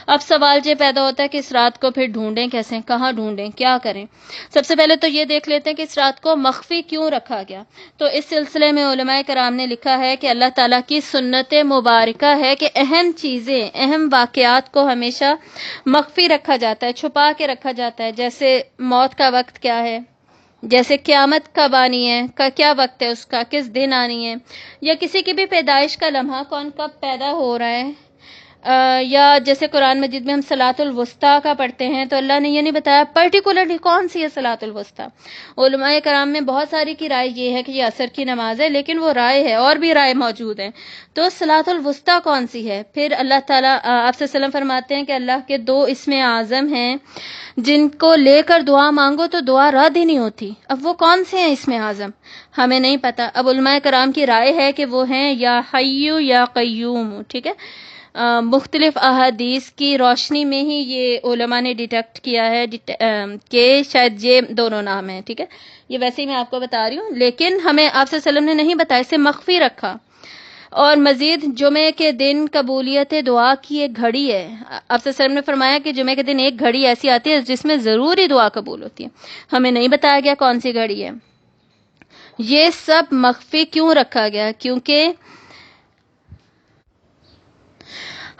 اب سوال یہ پیدا ہوتا ہے کہ اس رات کو پھر ڈھونڈیں کیسے, کہاں ڈھونڈیں, کیا کریں. سب سے پہلے تو یہ دیکھ لیتے ہیں کہ اس رات کو مخفی کیوں رکھا گیا. تو اس سلسلے میں علماء کرام نے لکھا ہے کہ اللہ تعالیٰ کی سنت مبارکہ ہے کہ اہم چیزیں, اہم واقعات کو ہمیشہ مخفی رکھا جاتا ہے, چھپا کے رکھا جاتا ہے. جیسے موت کا وقت کیا ہے, جیسے قیامت کب آنی ہے, کیا وقت ہے اس کا, کس دن آنی ہے, یا کسی کی بھی پیدائش کا لمحہ کون کب پیدا ہو رہا ہے. یا جیسے قرآن مجید میں ہم صلاۃ الوسطیٰ کا پڑھتے ہیں تو اللہ نے یہ نہیں بتایا پرٹیکولرلی کون سی ہے صلاۃ الوسطیٰ. علماء کرام میں بہت ساری کی رائے یہ ہے کہ یہ عصر کی نماز ہے, لیکن وہ رائے ہے, اور بھی رائے موجود ہیں. تو صلاۃ الوسطیٰ کون سی ہے. پھر اللہ تعالیٰ آپ صلی اللہ علیہ وسلم فرماتے ہیں کہ اللہ کے 2 اسم اعظم ہیں جن کو لے کر دعا مانگو تو دعا رد ہی نہیں ہوتی. اب وہ کون سے ہیں اسم اعظم, ہمیں نہیں پتا. اب علماء کرام کی رائے ہے کہ وہ ہیں یا حیو یا قیوم. ٹھیک ہے, مختلف احادیث کی روشنی میں ہی یہ علماء نے ڈیٹیکٹ کیا ہے کہ شاید یہ دونوں نام ہیں. ٹھیک ہے, یہ ویسے ہی میں آپ کو بتا رہی ہوں, لیکن ہمیں آپ صلی اللہ علیہ وسلم نے نہیں بتایا, اسے مخفی رکھا. اور مزید جمعے کے دن قبولیت دعا کی ایک گھڑی ہے. آپ صلی اللہ علیہ وسلم نے فرمایا کہ جمعے کے دن ایک گھڑی ایسی آتی ہے جس میں ضروری دعا قبول ہوتی ہے. ہمیں نہیں بتایا گیا کون سی گھڑی ہے. یہ سب مخفی کیوں رکھا گیا, کیونکہ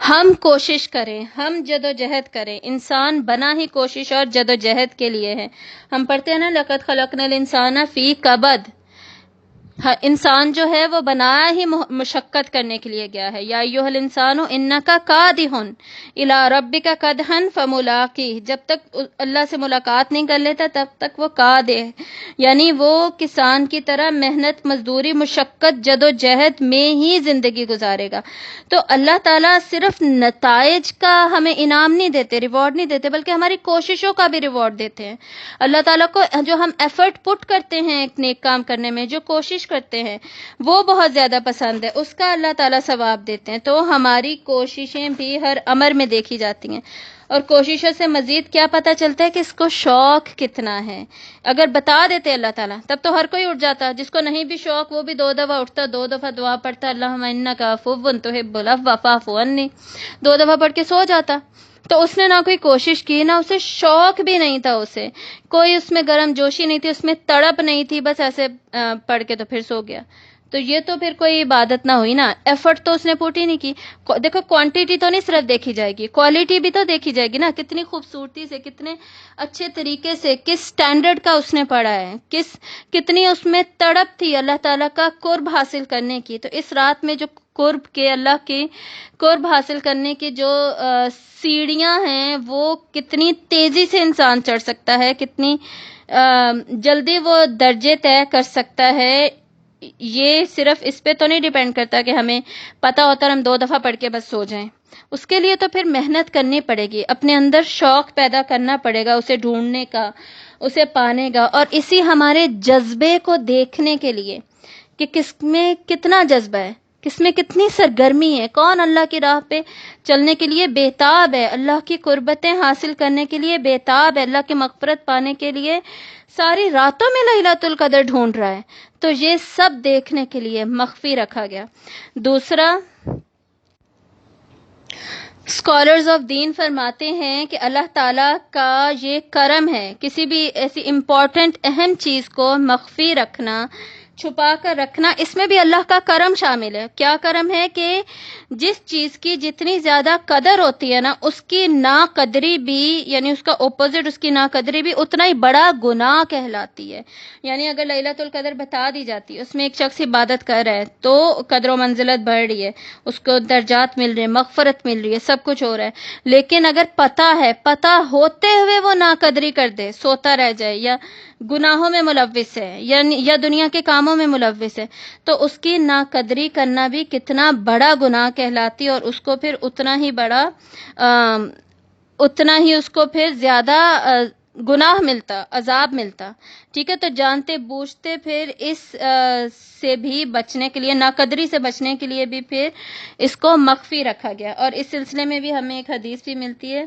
ہم کوشش کریں, ہم جد و جہد کریں. انسان بنا ہی کوشش اور جد و جہد کے لیے ہے. ہم پڑھتے ہیں نا لقد خلقنا الانسان فی کبد. انسان جو ہے وہ بنایا ہی مشقت کرنے کے لیے گیا ہے. یا ایھا الانسان انک کادح الی ربک کدحا فملاقیہ. جب تک اللہ سے ملاقات نہیں کر لیتا تب تک وہ کادح, یعنی وہ کسان کی طرح محنت مزدوری مشقت جد و جہد میں ہی زندگی گزارے گا. تو اللہ تعالیٰ صرف نتائج کا ہمیں انعام نہیں دیتے, ریوارڈ نہیں دیتے, بلکہ ہماری کوششوں کا بھی ریوارڈ دیتے ہیں. اللہ تعالیٰ کو جو ہم ایفرٹ پٹ کرتے ہیں ایک نیک کام کرنے میں, جو کوشش کرتے ہیں, وہ بہت زیادہ پسند ہے, اس کا اللہ تعالیٰ ثواب دیتے ہیں. تو ہماری کوششیں بھی ہر امر میں دیکھی جاتی ہیں. اور کوششوں سے مزید کیا پتہ چلتا ہے کہ اس کو شوق کتنا ہے. اگر بتا دیتے اللہ تعالیٰ تب تو ہر کوئی اٹھ جاتا. جس کو نہیں بھی شوق وہ بھی 2 دفعہ اٹھتا, 2 دفعہ دعا پڑھتا, اللہم انک عفو تحب العفو فاعف عنی, 2 دفعہ پڑھ کے سو جاتا. تو اس نے نہ کوئی کوشش کی, نہ اسے شوق بھی نہیں تھا, اسے کوئی اس میں گرم جوشی نہیں تھی, اس میں تڑپ نہیں تھی, بس ایسے پڑھ کے تو پھر سو گیا. تو یہ تو پھر کوئی عبادت نہ ہوئی نا. ایفرٹ تو اس نے پوٹ ہی نہیں کی. دیکھو کوانٹیٹی تو نہیں صرف دیکھی جائے گی, کوالٹی بھی تو دیکھی جائے گی نا. کتنی خوبصورتی سے, کتنے اچھے طریقے سے, کس سٹینڈرڈ کا اس نے پڑھا ہے, کتنی اس میں تڑپ تھی اللہ تعالیٰ کا قرب حاصل کرنے کی. تو اس رات میں جو قرب کے, اللہ کے قرب حاصل کرنے کی جو سیڑھیاں ہیں وہ کتنی تیزی سے انسان چڑھ سکتا ہے, کتنی جلدی وہ درجے طے کر سکتا ہے. یہ صرف اس پہ تو نہیں ڈیپینڈ کرتا کہ ہمیں پتہ ہوتا ہے ہم 2 دفعہ پڑھ کے بس سو جائیں. اس کے لیے تو پھر محنت کرنی پڑے گی, اپنے اندر شوق پیدا کرنا پڑے گا اسے ڈھونڈنے کا, اسے پانے کا. اور اسی ہمارے جذبے کو دیکھنے کے لیے کہ کس میں کتنا جذبہ ہے, کس میں کتنی سرگرمی ہے, کون اللہ کی راہ پہ چلنے کے لیے بےتاب ہے, اللہ کی قربتیں حاصل کرنے کے لیے بےتاب ہے, اللہ کی مغفرت پانے کے لیے ساری راتوں میں لیلۃ القدر ڈھونڈ رہا ہے. تو یہ سب دیکھنے کے لیے مخفی رکھا گیا. دوسرا, اسکالرز آف دین فرماتے ہیں کہ اللہ تعالیٰ کا یہ کرم ہے کسی بھی ایسی امپورٹنٹ اہم چیز کو مخفی رکھنا, چھپا کر رکھنا، اس میں بھی اللہ کا کرم شامل ہے۔ کیا کرم ہے کہ جس چیز کی جتنی زیادہ قدر ہوتی ہے نا، اس کی ناقدری بھی، یعنی اس کا اپوزٹ، اس کی ناقدری بھی اتنا ہی بڑا گناہ کہلاتی ہے۔ یعنی اگر لیلۃ القدر بتا دی جاتی ہے، اس میں ایک شخص عبادت کر رہا ہے تو قدر و منزلت بڑھ رہی ہے، اس کو درجات مل رہے ہیں، مغفرت مل رہی ہے، سب کچھ ہو رہا ہے، لیکن اگر پتہ ہے، پتہ ہوتے ہوئے وہ ناقدری کر دے، سوتا رہ جائے، یا گناہوں میں ملوث ہے، یا دنیا کے کاموں میں ملوث ہے، تو اس کی ناقدری کرنا بھی کتنا بڑا گناہ کہلاتی ہے، اور اس کو پھر اتنا ہی اس کو پھر زیادہ گناہ ملتا، عذاب ملتا۔ ٹھیک ہے، تو جانتے بوجھتے پھر اس سے بھی بچنے کے لیے، ناقدری سے بچنے کے لیے بھی پھر اس کو مخفی رکھا گیا۔ اور اس سلسلے میں بھی ہمیں ایک حدیث بھی ملتی ہے۔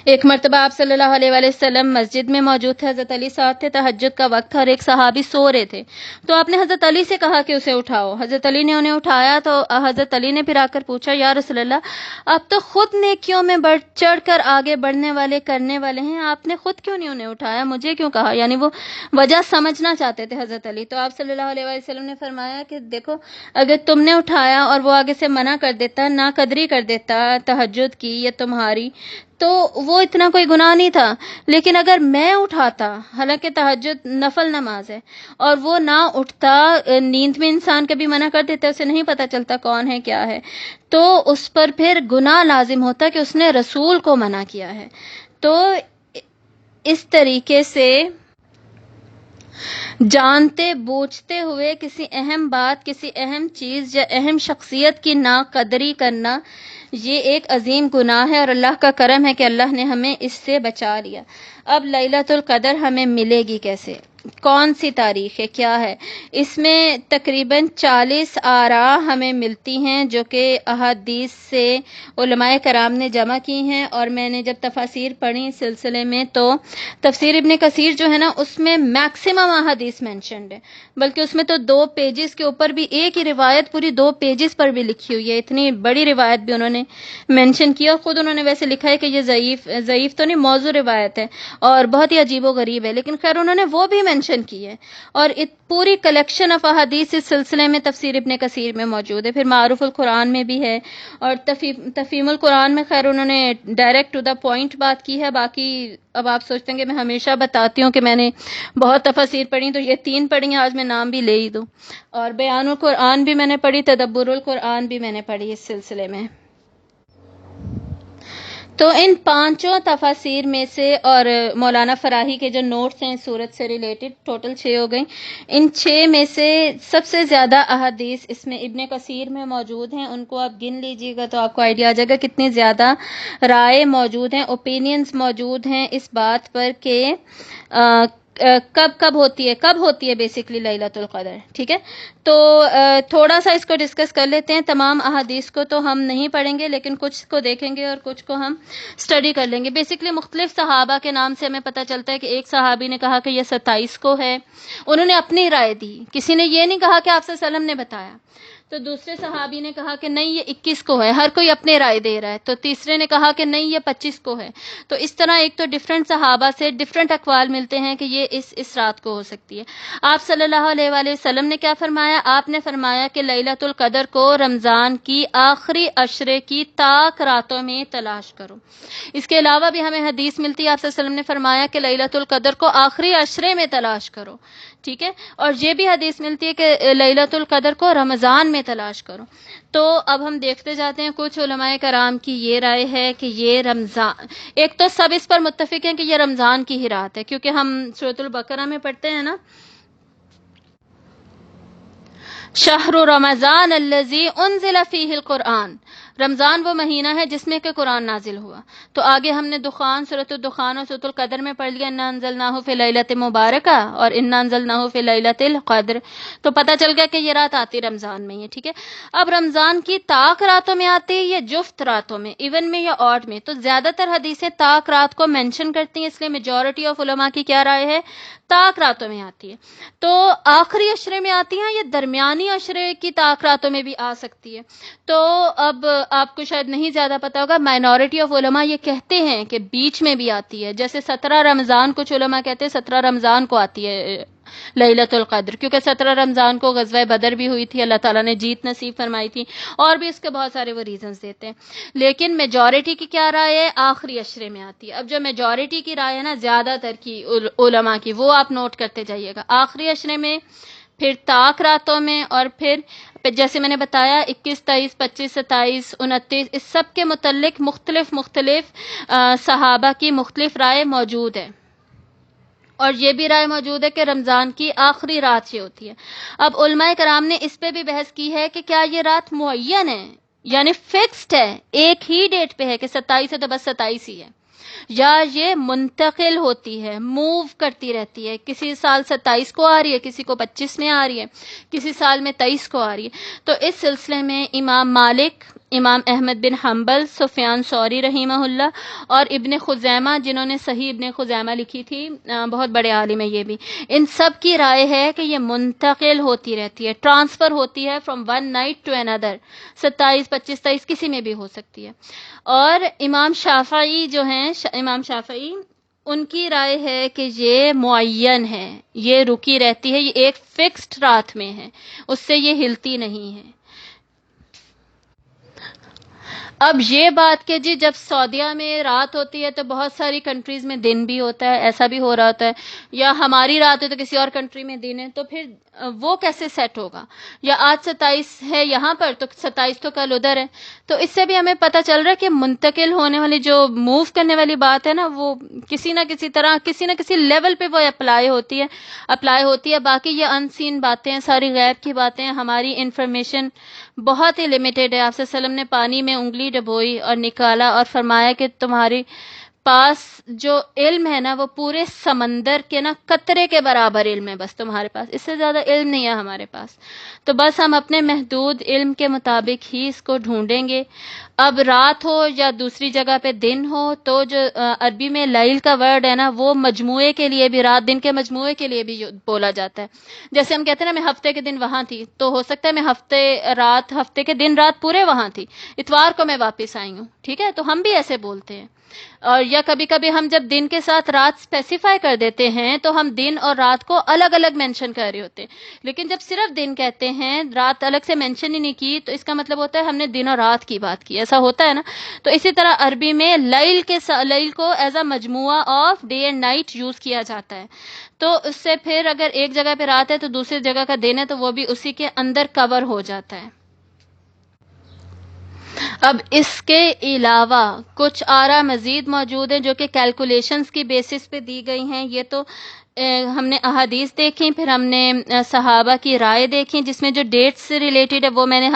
ایک مرتبہ آپ صلی اللہ علیہ وآلہ وسلم مسجد میں موجود تھے، حضرت علی ساتھ تھے، تہجد کا وقت تھا اور ایک صحابی سو رہے تھے، تو آپ نے حضرت علی سے کہا کہ اسے اٹھاؤ۔ حضرت علی نے انہیں اٹھایا تو حضرت علی نے پھر آ کر پوچھا، یا رسول اللہ، آپ تو خود نیکیوں میں بڑھ چڑھ کر آگے بڑھنے والے، کرنے والے ہیں، آپ نے خود کیوں نہیں انہیں اٹھایا، مجھے کیوں کہا؟ یعنی وہ وجہ سمجھنا چاہتے تھے حضرت علی۔ تو آپ صلی اللہ علیہ وآلہ وسلم نے فرمایا کہ دیکھو، اگر تم نے اٹھایا اور وہ آگے سے منع کر دیتا، ناقدری کر دیتا تہجد کی یا تمہاری، تو وہ اتنا کوئی گناہ نہیں تھا، لیکن اگر میں اٹھاتا، حالانکہ تہجد نفل نماز ہے، اور وہ نہ اٹھتا، نیند میں انسان کبھی منع کر دیتا، اسے نہیں پتہ چلتا کون ہے کیا ہے، تو اس پر پھر گناہ لازم ہوتا کہ اس نے رسول کو منع کیا ہے۔ تو اس طریقے سے جانتے بوجھتے ہوئے کسی اہم بات، کسی اہم چیز یا اہم شخصیت کی ناقدری کرنا، یہ ایک عظیم گناہ ہے، اور اللہ کا کرم ہے کہ اللہ نے ہمیں اس سے بچا لیا۔ اب لیلۃ القدر ہمیں ملے گی کیسے؟ کون سی تاریخ ہے؟ کیا ہے؟ اس میں تقریباً 40 آراء ہمیں ملتی ہیں، جو کہ احادیث سے علماء کرام نے جمع کی ہیں، اور میں نے جب تفاسیر پڑھی اس سلسلے میں، تو تفسیر ابن کثیر جو ہے نا، اس میں میکسیمم احادیث مینشنڈ ہے، بلکہ اس میں تو 2 پیجز کے اوپر بھی ایک ہی روایت پوری 2 پیجز پر بھی لکھی ہوئی ہے، اتنی بڑی روایت بھی انہوں نے مینشن کیا، اور خود انہوں نے ویسے لکھا ہے کہ یہ ضعیف تو نہیں، موضوع روایت ہے اور بہت ہی عجیب و غریب ہے، لیکن خیر انہوں نے وہ بھی مینشن کی ہے، اور پوری کلیکشن آف احادیث اس سلسلے میں تفسیر ابن کثیر میں موجود ہے۔ پھر معروف القرآن میں بھی ہے، اور تفہیم القرآن میں خیر انہوں نے ڈائریکٹ ٹو دا پوائنٹ بات کی ہے۔ باقی اب آپ سوچتے ہیں کہ میں ہمیشہ بتاتی ہوں کہ میں نے بہت تفاسیر پڑھی، تو یہ 3 پڑھی ہیں، آج میں نام بھی لے ہی دوں، اور بیان القرآن بھی میں نے پڑھی، تدبر القرآن بھی میں نے پڑھی اس سلسلے میں۔ تو ان 5 تفاسیر میں سے، اور مولانا فراہی کے جو نوٹس ہیں سورت سے ریلیٹڈ، ٹوٹل 6 ہو گئیں، ان 6 میں سے سب سے زیادہ احادیث اس میں ابن کثیر میں موجود ہیں۔ ان کو آپ گن لیجئے گا تو آپ کو آئیڈیا آ جائے گا کتنی زیادہ رائے موجود ہیں، اوپینینز موجود ہیں اس بات پر کہ کب ہوتی ہے بیسیکلی لیلۃ القدر۔ ٹھیک ہے، تو تھوڑا سا اس کو ڈسکس کر لیتے ہیں۔ تمام احادیث کو تو ہم نہیں پڑھیں گے، لیکن کچھ کو دیکھیں گے اور کچھ کو ہم اسٹڈی کر لیں گے۔ بیسیکلی مختلف صحابہ کے نام سے ہمیں پتہ چلتا ہے کہ ایک صحابی نے کہا کہ یہ 27 کو ہے، انہوں نے اپنی رائے دی، کسی نے یہ نہیں کہا کہ آپ صلی اللہ علیہ وسلم نے بتایا۔ تو دوسرے صحابی نے کہا کہ نہیں یہ 21 کو ہے، ہر کوئی اپنے رائے دے رہا ہے۔ تو تیسرے نے کہا کہ نہیں یہ 25 کو ہے۔ تو اس طرح ایک تو ڈفرینٹ صحابہ سے ڈفرینٹ اقوال ملتے ہیں کہ یہ اس رات کو ہو سکتی ہے۔ آپ صلی اللہ علیہ وآلہ وسلم نے کیا فرمایا؟ آپ نے فرمایا کہ لیلۃ القدر کو رمضان کی آخری عشرے کی طاق راتوں میں تلاش کرو۔ اس کے علاوہ بھی ہمیں حدیث ملتی ہے، آپ صلی اللہ علیہ وسلم نے فرمایا کہ لیلۃ القدر کو آخری عشرے میں تلاش کرو۔ ٹھیک ہے، اور یہ بھی حدیث ملتی ہے کہ لیلۃ القدر کو رمضان میں تلاش کرو۔ تو اب ہم دیکھتے جاتے ہیں، کچھ علماء کرام کی یہ رائے ہے کہ یہ رمضان، ایک تو سب اس پر متفق ہیں کہ یہ رمضان کی ہی رات ہے، کیونکہ ہم سورۃ البقرہ میں پڑھتے ہیں نا، شہر رمضان الذی انزل فیہ القرآن، رمضان وہ مہینہ ہے جس میں کہ قرآن نازل ہوا۔ تو آگے ہم نے سورۃ الدخان اور سورۃ القدر میں پڑھ لیا انا انزلناہ فی لیلۃ مبارکہ اور انا انزلناہ فی لیلۃ القدر، تو پتہ چل گیا کہ یہ رات آتی رمضان میں ہی ہے۔ ٹھیک ہے، اب رمضان کی طاق راتوں میں آتی ہے یا جفت راتوں میں، ایون میں یا آڈ میں؟ تو زیادہ تر حدیثیں طاق رات کو مینشن کرتی ہیں، اس لیے میجورٹی آف علماء کی کیا رائے ہے؟ طاق راتوں میں آتی ہے۔ تو آخری عشرے میں آتی ہیں یا درمیانی عشرے کی طاق راتوں میں بھی آ سکتی ہے؟ تو اب آپ کو شاید نہیں زیادہ پتا ہوگا، مائنورٹی آف علماء یہ کہتے ہیں کہ بیچ میں بھی آتی ہے، جیسے 17 رمضان، کچھ علماء کہتے ہیں 17 رمضان کو آتی ہے لیلۃ القدر، کیونکہ 17 رمضان کو غزوہ بدر بھی ہوئی تھی، اللہ تعالیٰ نے جیت نصیب فرمائی تھی، اور بھی اس کے بہت سارے وہ ریزنز دیتے ہیں. لیکن میجورٹی کی کیا رائے ہے؟ آخری عشرے میں آتی ہے. اب جو میجورٹی کی رائے ہے نا زیادہ تر کی علماء کی، وہ آپ نوٹ کرتے جائیے گا. آخری عشرے میں، پھر طاق راتوں میں، اور پھر جیسے میں نے بتایا 21، 23، 25، 27، 29، اس سب کے متعلق مختلف صحابہ کی مختلف رائے موجود ہے. اور یہ بھی رائے موجود ہے کہ رمضان کی آخری رات یہ ہوتی ہے. اب علماء کرام نے اس پہ بھی بحث کی ہے کہ کیا یہ رات معین ہے، یعنی فکسڈ ہے، ایک ہی ڈیٹ پہ ہے کہ 27 ہے تو بس 27 ہی ہے، یا یہ منتقل ہوتی ہے، موو کرتی رہتی ہے، کسی سال 27 کو آ رہی ہے، کسی کو 25 میں آ رہی ہے، کسی سال میں 23 کو آ رہی ہے. تو اس سلسلے میں امام مالک، امام احمد بن حنبل، سفیان ثوری رحمہ اللہ، اور ابن خزیمہ جنہوں نے صحیح ابن خزیمہ لکھی تھی، بہت بڑے عالم ہے یہ بھی، ان سب کی رائے ہے کہ یہ منتقل ہوتی رہتی ہے، ٹرانسفر ہوتی ہے فرام ون نائٹ ٹو اندر، 27، 25، 23 کسی میں بھی ہو سکتی ہے. اور امام شافعی جو ہیں، امام شافعی، ان کی رائے ہے کہ یہ معین ہے، یہ رکی رہتی ہے، یہ ایک فکسڈ رات میں ہے، اس سے یہ ہلتی نہیں ہے. اب یہ بات کہ جی جب سعودیہ میں رات ہوتی ہے تو بہت ساری کنٹریز میں دن بھی ہوتا ہے، ایسا بھی ہو رہا ہوتا ہے، یا ہماری رات ہے تو کسی اور کنٹری میں دن ہے، تو پھر وہ کیسے سیٹ ہوگا؟ یا آج 27 ہے یہاں پر تو 27 تو کل ادھر ہے. تو اس سے بھی ہمیں پتہ چل رہا ہے کہ منتقل ہونے والی جو موو کرنے والی بات ہے نا، وہ کسی نہ کسی طرح کسی نہ کسی لیول پہ وہ اپلائی ہوتی ہے. باقی یہ ان سین باتیں ہیں، ساری غیب کی باتیں ہیں، ہماری انفارمیشن بہت ہی لمیٹیڈ ہے. آپ صلی اللہ علیہ وسلم نے پانی میں انگلی ڈبوئی اور نکالا اور فرمایا کہ تمہارے پاس جو علم ہے نا وہ پورے سمندر کے نا قطرے کے برابر علم ہے، بس تمہارے پاس اس سے زیادہ علم نہیں ہے ہمارے پاس. تو بس ہم اپنے محدود علم کے مطابق ہی اس کو ڈھونڈیں گے. اب رات ہو یا دوسری جگہ پہ دن ہو، تو جو عربی میں لیل کا ورڈ ہے نا، وہ مجموعے کے لیے بھی، رات دن کے مجموعے کے لیے بھی بولا جاتا ہے. جیسے ہم کہتے ہیں نا میں ہفتے کے دن وہاں تھی، تو ہو سکتا ہے میں ہفتے کے دن رات پورے وہاں تھی، اتوار کو میں واپس آئی ہوں، ٹھیک ہے؟ تو ہم بھی ایسے بولتے ہیں. اور یا کبھی کبھی ہم جب دن کے ساتھ رات اسپیسیفائی کر دیتے ہیں تو ہم دن اور رات کو الگ الگ مینشن کر رہے ہوتے ہیں. لیکن جب صرف دن کہتے ہیں، رات الگ سے مینشن ہی نہیں کی، تو اس کا مطلب ہوتا ہے ہم نے دن اور رات کی بات کی. ایسا ہوتا ہے نا. تو اسی طرح عربی میں لیل کو ایز اے مجموعہ of day and night use کیا جاتا ہے. تو اس سے پھر اگر ایک جگہ پہ رات ہے تو دوسری جگہ کا دن ہے، تو وہ بھی اسی کے اندر کور ہو جاتا ہے. اب اس کے علاوہ کچھ آرا مزید موجود ہیں جو کہ کیلکولیشنز کی بیسس پہ دی گئی ہیں. یہ تو ہم نے احادیث دیکھیں، پھر ہم نے صحابہ کی رائے دیکھیں، جس میں جو ڈیٹس سے ریلیٹڈ ہے وہ میں نے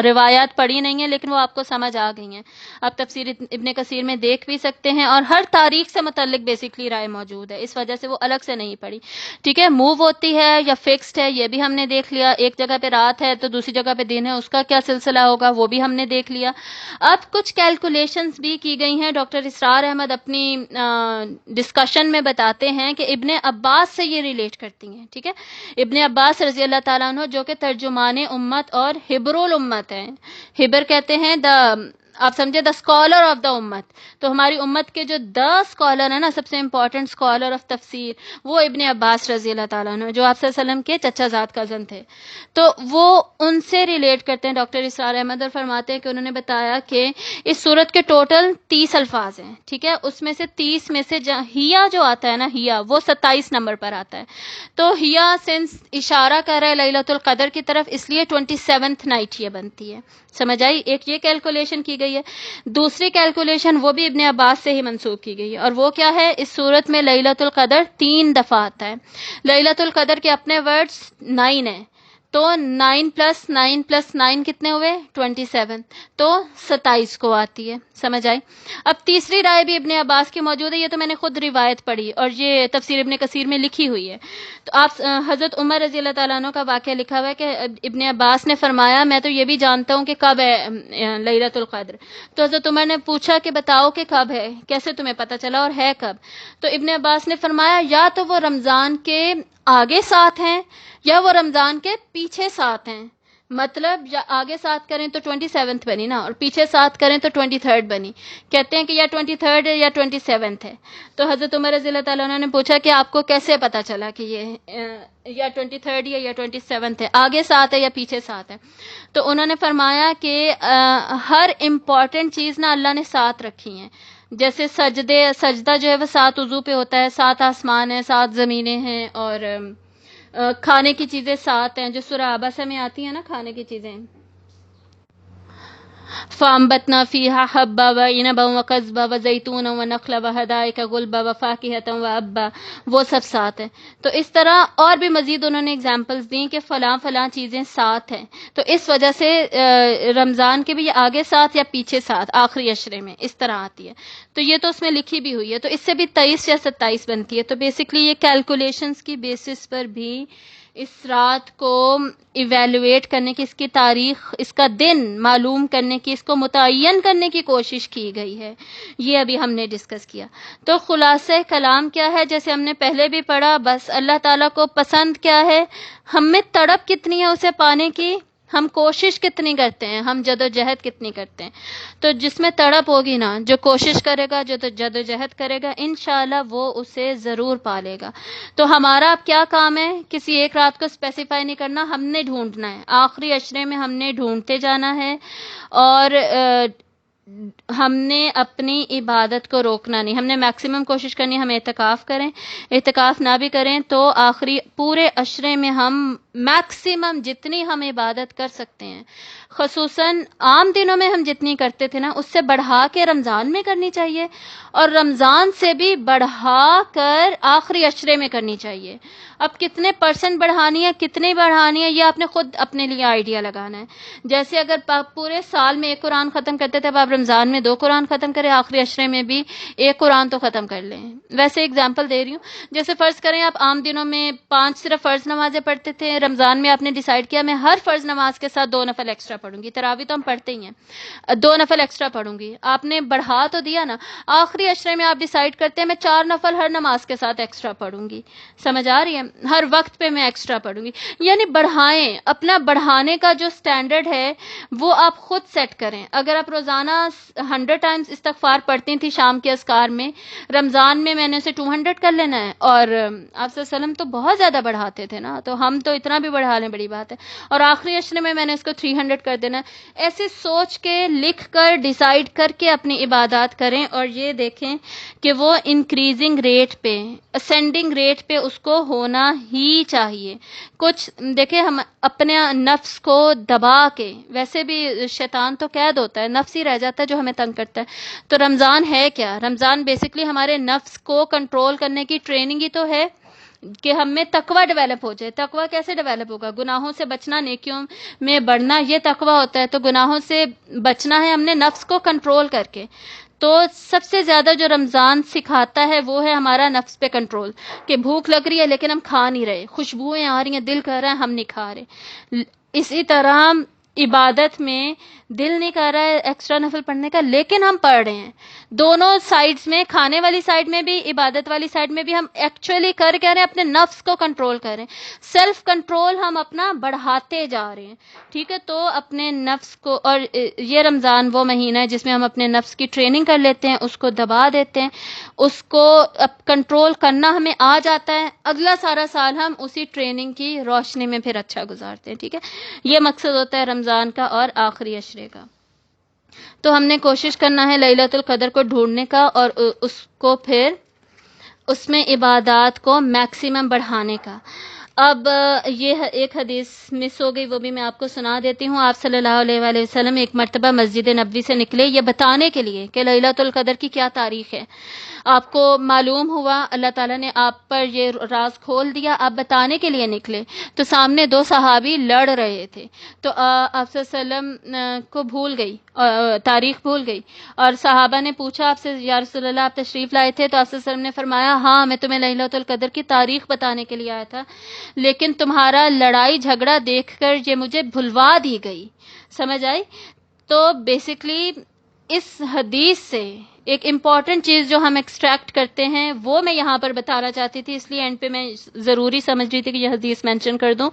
روایات پڑھی نہیں ہیں، لیکن وہ آپ کو سمجھ آ گئی ہیں. آپ تفسیر ابن کثیر میں دیکھ بھی سکتے ہیں، اور ہر تاریخ سے متعلق بیسکلی رائے موجود ہے، اس وجہ سے وہ الگ سے نہیں پڑھی. ٹھیک ہے؟ موو ہوتی ہے یا فکسڈ ہے یہ بھی ہم نے دیکھ لیا. ایک جگہ پہ رات ہے تو دوسری جگہ پہ دن ہے، اس کا کیا سلسلہ ہوگا وہ بھی ہم نے دیکھ لیا. اب کچھ کیلکولیشنز بھی کی گئی ہیں. ڈاکٹر اسرار احمد اپنی ڈسکشن میں بتاتے ہیں کہ ابن عباس سے یہ ریلیٹ کرتی ہیں. ٹھیک ہے؟ ابن عباس رضی اللہ تعالیٰ عنہ جو کہ ترجمان امت اور حبر الامت ہیں. حبر کہتے ہیں آپ سمجھے دا اسکالر آف دا امت. تو ہماری امت کے جو اسکالر ہیں نا، سب سے امپورٹنٹ اسکالر آف تفسیر، وہ ابن عباس رضی اللہ تعالیٰ عنہ، جو آپ صلی اللہ علیہ وسلم کے چچا زاد کزن تھے. تو وہ ان سے ریلیٹ کرتے ہیں ڈاکٹر اسرار احمد، اور فرماتے ہیں کہ انہوں نے بتایا کہ اس سورت کے ٹوٹل 30 الفاظ ہیں. ٹھیک ہے؟ اس میں سے 30 میں سے ہیا جو آتا ہے نا، ہیا وہ 27 نمبر پر آتا ہے. تو ہیا سنس اشارہ کر رہا ہے لیلۃ القدر کی طرف، اس لیے 27th نائٹ یہ بنتی ہے. سمجھ آئی؟ ایک یہ کیلکولیشن کی گئی ہے. دوسری کیلکولیشن وہ بھی ابن عباس سے ہی منسوخ کی گئی ہے، اور وہ کیا ہے؟ اس صورت میں لیلۃ القدر 3 دفعہ آتا ہے. لیلۃ القدر کے اپنے ورڈز 9 ہیں، تو 9 + 9 + 9 کتنے ہوئے؟ 27. تو 27 کو آتی ہے. سمجھ آئی؟ اب تیسری رائے بھی ابن عباس کی موجود ہے. یہ تو میں نے خود روایت پڑھی اور یہ تفسیر ابن کثیر میں لکھی ہوئی ہے. تو آپ حضرت عمر رضی اللہ تعالیٰ عنہ کا واقعہ لکھا ہوا ہے کہ ابن عباس نے فرمایا میں تو یہ بھی جانتا ہوں کہ کب ہے لیلۃ القدر. تو حضرت عمر نے پوچھا کہ بتاؤ کہ کب ہے، کیسے تمہیں پتہ چلا اور ہے کب؟ تو ابن عباس نے فرمایا یا تو وہ رمضان کے آگے 7 ہیں یا وہ رمضان کے پیچھے 7 ہیں. مطلب یا آگے 7 کریں تو 27 بنی نا، اور پیچھے 7 کریں تو 23 بنی. کہتے ہیں کہ یا 23 ہے یا 27 ہے. تو حضرت عمر رضی اللہ تعالیٰ عنہ نے پوچھا کہ آپ کو کیسے پتا چلا کہ یہ یا 23 ہے یا 27 ہے، آگے 7 ہے یا پیچھے 7 ہے؟ تو انہوں نے فرمایا کہ ہر امپورٹنٹ چیز نا اللہ نے 7 رکھی ہیں. جیسے سجدہ جو ہے وہ 7 عضو پہ ہوتا ہے، 7 آسمان ہیں، 7 زمینیں ہیں، اور کھانے کی چیزیں 7 ہیں جو سورہ عبسہ میں آتی ہیں نا، کھانے کی چیزیں. فَأَنبَتْنَا فِيهَا حَبًّا وَعِنَبًا وَقَضْبًا وَزَيْتُونًا وَنَخْلًا وَحَدَائِقَ غُلْبًا وَفَاكِهَةً وَأَبًّا، وہ سب 7 ہیں. تو اس طرح اور بھی مزید انہوں نے اگزامپلس دیں کہ فلاں فلاں چیزیں 7 ہیں. تو اس وجہ سے رمضان کے بھی یہ آگے 7 یا پیچھے 7 آخری عشرے میں اس طرح آتی ہے. تو یہ تو اس میں لکھی بھی ہوئی ہے، تو اس سے بھی 23 یا 27 بنتی ہے. تو بیسکلی یہ کیلکولیشنز کی بیسس پر بھی اس رات کو ایویلویٹ کرنے کی، اس کی تاریخ، اس کا دن معلوم کرنے کی، اس کو متعین کرنے کی کوشش کی گئی ہے. یہ ابھی ہم نے ڈسکس کیا. تو خلاصہ کلام کیا ہے؟ جیسے ہم نے پہلے بھی پڑھا، بس اللہ تعالیٰ کو پسند کیا ہے، ہم میں تڑپ کتنی ہے اسے پانے کی، ہم کوشش کتنی کرتے ہیں، ہم جد و جہد کتنی کرتے ہیں. تو جس میں تڑپ ہوگی نا، جو کوشش کرے گا، جو جد و جہد کرے گا، انشاءاللہ وہ اسے ضرور پالے گا. تو ہمارا اب کیا کام ہے؟ کسی ایک رات کو اسپیسیفائی نہیں کرنا، ہم نے ڈھونڈنا ہے. آخری عشرے میں ہم نے ڈھونڈتے جانا ہے، اور ہم نے اپنی عبادت کو روکنا نہیں. ہم نے میکسیمم کوشش کرنی ہے ہم اعتکاف کریں. اعتکاف نہ بھی کریں تو آخری پورے عشرے میں ہم میکسیمم جتنی ہم عبادت کر سکتے ہیں، خصوصاً عام دنوں میں ہم جتنی کرتے تھے نا، اس سے بڑھا کے رمضان میں کرنی چاہیے، اور رمضان سے بھی بڑھا کر آخری عشرے میں کرنی چاہیے. اب کتنے پرسنٹ بڑھانی ہے، کتنی بڑھانی ہے، یہ آپ نے خود اپنے لیے آئیڈیا لگانا ہے. جیسے اگر آپ پورے سال میں 1 قرآن ختم کرتے تھے، اب آپ رمضان میں 2 قرآن ختم کریں، آخری عشرے میں بھی 1 قرآن تو ختم کر لیں. ویسے اگزامپل دے رہی ہوں. جیسے فرض کریں آپ عام دنوں میں 5 صرف فرض نمازیں پڑھتے تھے، رمضان میں آپ نے ڈیسائیڈ کیا میں ہر فرض نماز کے ساتھ 2 نفل ایکسٹرا پڑھوں گی. تراویح تو ہم پڑھتے ہی ہیں، 2 نفل ایکسٹرا پڑھوں گی. آپ نے بڑھا تو دیا نا. آخری عشرے میں آپ ڈیسائیڈ کرتے ہیں میں 4 نفل ہر نماز کے ساتھ ایکسٹرا پڑھوں گی. سمجھ آ رہی ہے؟ ہر وقت پہ میں ایکسٹرا پڑھوں گی. یعنی بڑھائیں. اپنا بڑھانے کا جو سٹینڈرڈ ہے وہ آپ خود سیٹ کریں. اگر آپ روزانہ 100 ٹائمز استغفار پڑھتی تھی شام کے اذکار میں، رمضان میں نے اسے 200 کر لینا ہے. اور آپ صلی اللہ علیہ وسلم تو بہت زیادہ بڑھاتے تھے نا، تو ہم تو اتنا بھی بڑھا لیں بڑی بات ہے. اور آخری عشرے میں نے اس کو 300 کر دینا ہے. ایسے سوچ کے، لکھ کر، ڈیسائیڈ کر کے اپنی عبادات کریں، اور یہ دیکھیں کہ وہ انکریزنگ ریٹ پہ، اسینڈنگ ریٹ پہ اس کو ہونا ہی چاہیے. کچھ دیکھیں، ہم اپنے نفس کو دبا کے، ویسے بھی شیطان تو قید ہوتا ہے، نفس ہی رہ جاتا ہے جو ہمیں تنگ کرتا ہے. تو رمضان ہے کیا؟ رمضان بیسکلی ہمارے نفس کو کنٹرول کرنے کی ٹریننگ ہی تو ہے کہ ہم میں تقوی ڈیولپ ہو جائے. تقوی کیسے ڈیولپ ہوگا؟ گناہوں سے بچنا، نیکیوں میں بڑھنا، یہ تقوی ہوتا ہے. تو گناہوں سے بچنا ہے ہم نے نفس کو کنٹرول کر کے. تو سب سے زیادہ جو رمضان سکھاتا ہے وہ ہے ہمارا نفس پہ کنٹرول، کہ بھوک لگ رہی ہے لیکن ہم کھا نہیں رہے، خوشبوئیں آ رہی ہیں، دل کر رہا ہے، ہم نہیں کھا رہے. اسی طرح عبادت میں دل نہیں کر رہا ہے ایکسٹرا نفل پڑھنے کا، لیکن ہم پڑھ رہے ہیں. دونوں سائڈز میں، کھانے والی سائڈ میں بھی، عبادت والی سائڈ میں بھی ہم ایکچولی کر رہے ہیں، اپنے نفس کو کنٹرول کر رہے ہیں. سیلف کنٹرول ہم اپنا بڑھاتے جا رہے ہیں. ٹھیک ہے؟ تو اپنے نفس کو، اور یہ رمضان وہ مہینہ ہے جس میں ہم اپنے نفس کی ٹریننگ کر لیتے ہیں، اس کو دبا دیتے ہیں، اس کو کنٹرول کرنا ہمیں آ جاتا ہے. اگلا سارا سال ہم اسی ٹریننگ کی روشنی میں پھر اچھا گزارتے ہیں. ٹھیک ہے؟ یہ مقصد ہوتا ہے رمضان کا اور آخری عشرے کا. تو ہم نے کوشش کرنا ہے لیلۃ القدر کو ڈھونڈنے کا، اور اس کو پھر اس میں عبادات کو میکسیمم بڑھانے کا. اب یہ ایک حدیث مس ہو گئی، وہ بھی میں آپ کو سنا دیتی ہوں. آپ صلی اللہ علیہ وآلہ وسلم ایک مرتبہ مسجد نبوی سے نکلے یہ بتانے کے لیے کہ لیلۃ القدر کی کیا تاریخ ہے. آپ کو معلوم ہوا، اللہ تعالیٰ نے آپ پر یہ راز کھول دیا، آپ بتانے کے لیے نکلے. تو سامنے 2 صحابی لڑ رہے تھے. تو آپ صلی اللہ علیہ وسلم کو بھول گئی، تاریخ بھول گئی، اور صحابہ نے پوچھا آپ سے، یا رسول اللہ آپ تشریف لائے تھے؟ تو آپ صلی اللہ علیہ وسلم نے فرمایا ہاں، میں تمہیں لیلۃ القدر کی تاریخ بتانے کے لیے آیا تھا، لیکن تمہارا لڑائی جھگڑا دیکھ کر یہ مجھے بھلوا دی گئی. سمجھ آئی؟ تو بیسکلی اس حدیث سے ایک امپورٹنٹ چیز جو ہم ایکسٹریکٹ کرتے ہیں وہ میں یہاں پر بتانا چاہتی تھی، اس لیے اینڈ پہ میں ضروری سمجھ رہی تھی کہ یہ حدیث مینشن کر دوں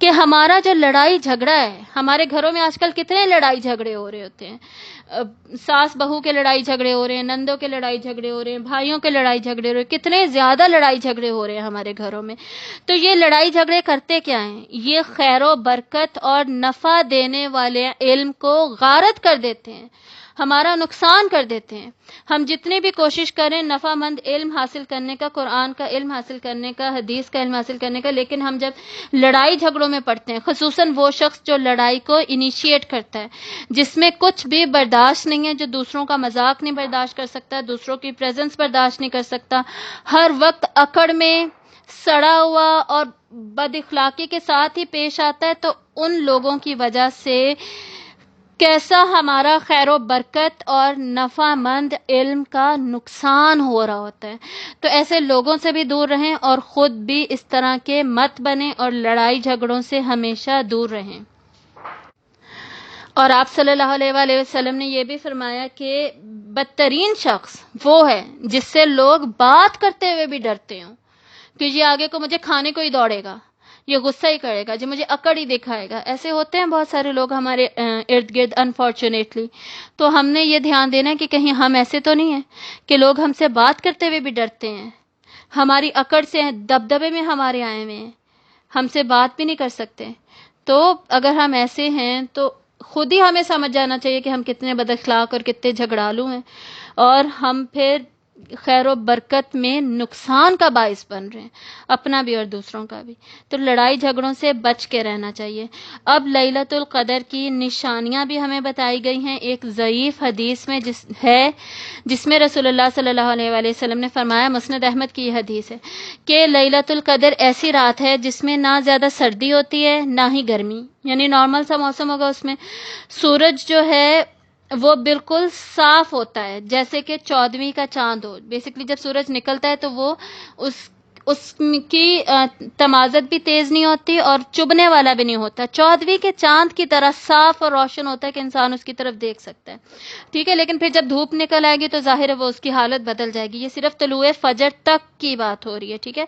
کہ ہمارا جو لڑائی جھگڑا ہے، ہمارے گھروں میں آج کل کتنے لڑائی جھگڑے ہو رہے ہوتے ہیں، ساس بہو کے لڑائی جھگڑے ہو رہے ہیں، نندوں کے لڑائی جھگڑے ہو رہے ہیں، بھائیوں کے لڑائی جھگڑے ہو رہے ہیں، کتنے زیادہ لڑائی جھگڑے ہو رہے ہیں ہمارے گھروں میں. تو یہ لڑائی جھگڑے کرتے کیا ہیں؟ یہ خیر و برکت اور نفع دینے والے علم کو غارت کر دیتے ہیں، ہمارا نقصان کر دیتے ہیں. ہم جتنی بھی کوشش کریں نفع مند علم حاصل کرنے کا، قرآن کا علم حاصل کرنے کا، حدیث کا علم حاصل کرنے کا، لیکن ہم جب لڑائی جھگڑوں میں پڑتے ہیں، خصوصاً وہ شخص جو لڑائی کو انیشیٹ کرتا ہے، جس میں کچھ بھی برداشت نہیں ہے، جو دوسروں کا مذاق نہیں برداشت کر سکتا، دوسروں کی پریزنس برداشت نہیں کر سکتا، ہر وقت اکڑ میں سڑا ہوا اور بد اخلاقی کے ساتھ ہی پیش آتا ہے، تو ان لوگوں کی وجہ سے کیسا ہمارا خیر و برکت اور نفع مند علم کا نقصان ہو رہا ہوتا ہے. تو ایسے لوگوں سے بھی دور رہیں اور خود بھی اس طرح کے مت بنیں اور لڑائی جھگڑوں سے ہمیشہ دور رہیں. اور آپ صلی اللہ علیہ وآلہ وسلم نے یہ بھی فرمایا کہ بدترین شخص وہ ہے جس سے لوگ بات کرتے ہوئے بھی ڈرتے ہوں کہ یہ آگے کو مجھے کھانے کو ہی دوڑے گا، یہ غصہ ہی کرے گا، جو مجھے اکڑ ہی دکھائے گا. ایسے ہوتے ہیں بہت سارے لوگ ہمارے ارد گرد انفارچونیٹلی. تو ہم نے یہ دھیان دینا ہے کہ کہیں ہم ایسے تو نہیں ہیں کہ لوگ ہم سے بات کرتے ہوئے بھی ڈرتے ہیں، ہماری اکڑ سے دبدبے میں ہمارے آئے ہوئے ہیں، ہم سے بات بھی نہیں کر سکتے. تو اگر ہم ایسے ہیں تو خود ہی ہمیں سمجھ جانا چاہیے کہ ہم کتنے بد اخلاق اور کتنے جھگڑالو ہیں، اور ہم پھر خیر و برکت میں نقصان کا باعث بن رہے ہیں، اپنا بھی اور دوسروں کا بھی. تو لڑائی جھگڑوں سے بچ کے رہنا چاہیے. اب لیلۃ القدر کی نشانیاں بھی ہمیں بتائی گئی ہیں ایک ضعیف حدیث میں، جس میں رسول اللہ صلی اللہ علیہ وآلہ وسلم نے فرمایا، مسند احمد کی یہ حدیث ہے کہ لیلۃ القدر ایسی رات ہے جس میں نہ زیادہ سردی ہوتی ہے نہ ہی گرمی، یعنی نارمل سا موسم ہوگا. اس میں سورج جو ہے وہ بالکل صاف ہوتا ہے، جیسے کہ 14ویں کا چاند ہو. بیسکلی جب سورج نکلتا ہے تو وہ اس کی تمازت بھی تیز نہیں ہوتی اور چبھنے والا بھی نہیں ہوتا، 14ویں کے چاند کی طرح صاف اور روشن ہوتا ہے کہ انسان اس کی طرف دیکھ سکتا ہے. ٹھیک ہے، لیکن پھر جب دھوپ نکل آئے گی تو ظاہر ہے وہ اس کی حالت بدل جائے گی. یہ صرف طلوع فجر تک کی بات ہو رہی ہے. ٹھیک ہے،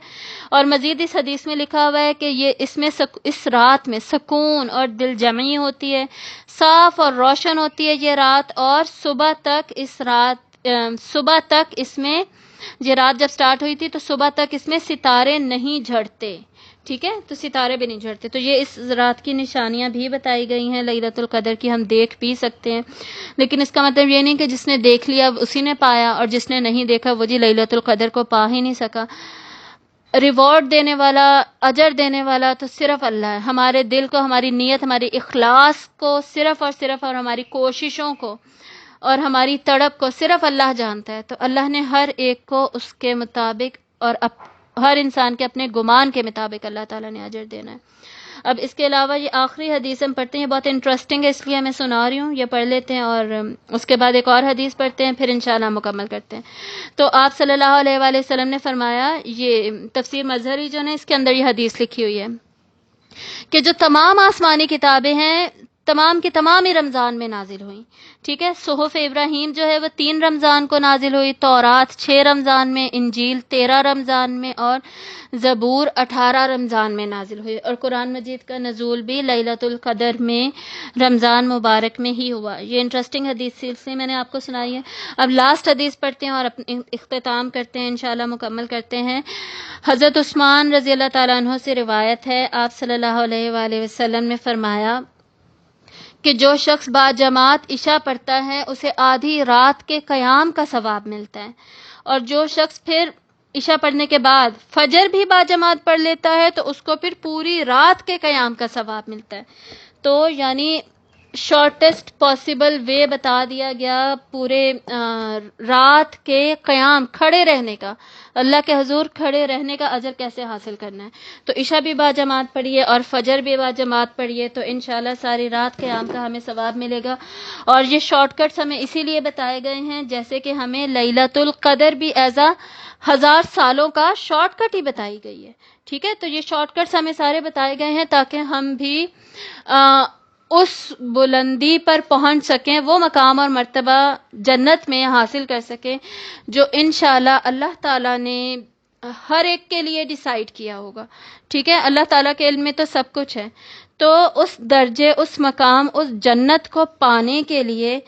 اور مزید اس حدیث میں لکھا ہوا ہے کہ اس رات میں سکون اور دل جمعی ہوتی ہے، صاف اور روشن ہوتی ہے یہ رات، اور صبح تک اس میں یہ رات جب سٹارٹ ہوئی تھی تو صبح تک اس میں ستارے نہیں جھڑتے. ٹھیک ہے، تو ستارے بھی نہیں جھڑتے. تو یہ اس رات کی نشانیاں بھی بتائی گئی ہیں لیلۃ القدر کی. ہم دیکھ بھی سکتے ہیں، لیکن اس کا مطلب یہ نہیں کہ جس نے دیکھ لیا اسی نے پایا، اور جس نے نہیں دیکھا وہ جی لیلۃ القدر کو پا ہی نہیں سکا. ریوارڈ دینے والا، اجر دینے والا تو صرف اللہ ہے. ہمارے دل کو، ہماری نیت، ہماری اخلاص کو صرف اور ہماری کوششوں کو اور ہماری تڑپ کو صرف اللہ جانتا ہے. تو اللہ نے ہر ایک کو اس کے مطابق اور ہر انسان کے اپنے گمان کے مطابق اللہ تعالیٰ نے اجر دینا ہے. اب اس کے علاوہ یہ آخری حدیث ہم پڑھتے ہیں، بہت انٹرسٹنگ ہے اس لیے میں سنا رہی ہوں، یہ پڑھ لیتے ہیں اور اس کے بعد ایک اور حدیث پڑھتے ہیں، پھر انشاءاللہ مکمل کرتے ہیں. تو آپ صلی اللہ علیہ وآلہ وسلم نے فرمایا، یہ تفسیر مظہری جو ہے اس کے اندر یہ حدیث لکھی ہوئی ہے کہ جو تمام آسمانی کتابیں ہیں تمام کی تمام ہی رمضان میں نازل ہوئیں. ٹھیک ہے، صحف ابراہیم جو ہے وہ 3 رمضان کو نازل ہوئی، تورات 6 رمضان میں، انجیل 13 رمضان میں، اور زبور 18 رمضان میں نازل ہوئی. اور قرآن مجید کا نزول بھی لیلۃ القدر میں رمضان مبارک میں ہی ہوا. یہ انٹرسٹنگ حدیث سلسلے میں نے آپ کو سنائی ہے. اب لاسٹ حدیث پڑھتے ہیں اور اختتام کرتے ہیں، انشاءاللہ مکمل کرتے ہیں. حضرت عثمان رضی اللہ تعالیٰ عنہ سے روایت ہے، آپ صلی اللہ علیہ وآلہ وسلم نے فرمایا کہ جو شخص با جماعت عشاء پڑھتا ہے اسے آدھی رات کے قیام کا ثواب ملتا ہے، اور جو شخص پھر عشاء پڑھنے کے بعد فجر بھی با جماعت پڑھ لیتا ہے تو اس کو پھر پوری رات کے قیام کا ثواب ملتا ہے. تو یعنی شارٹیسٹ پاسبل وے بتا دیا گیا پورے رات کے قیام، کھڑے رہنے کا، اللہ کے حضور کھڑے رہنے کا اجر کیسے حاصل کرنا ہے. تو عشاء بھی با جماعت پڑھیے اور فجر بھی با جماعت پڑھیے تو انشاءاللہ ساری رات قیام کا ہمیں ثواب ملے گا. اور یہ شارٹ کٹس ہمیں اسی لیے بتائے گئے ہیں جیسے کہ ہمیں لیلۃ القدر بھی ایز 1000 سالوں کا شارٹ کٹ ہی بتائی گئی ہے. ٹھیک ہے، تو یہ شارٹ کٹس ہمیں سارے بتائے گئے ہیں تاکہ ہم بھی اس بلندی پر پہنچ سکیں، وہ مقام اور مرتبہ جنت میں حاصل کر سکیں جو انشاءاللہ اللہ تعالیٰ نے ہر ایک کے لیے ڈیسائیڈ کیا ہوگا. ٹھیک ہے، اللہ تعالیٰ کے علم میں تو سب کچھ ہے. تو اس درجے، اس مقام، اس جنت کو پانے کے لیے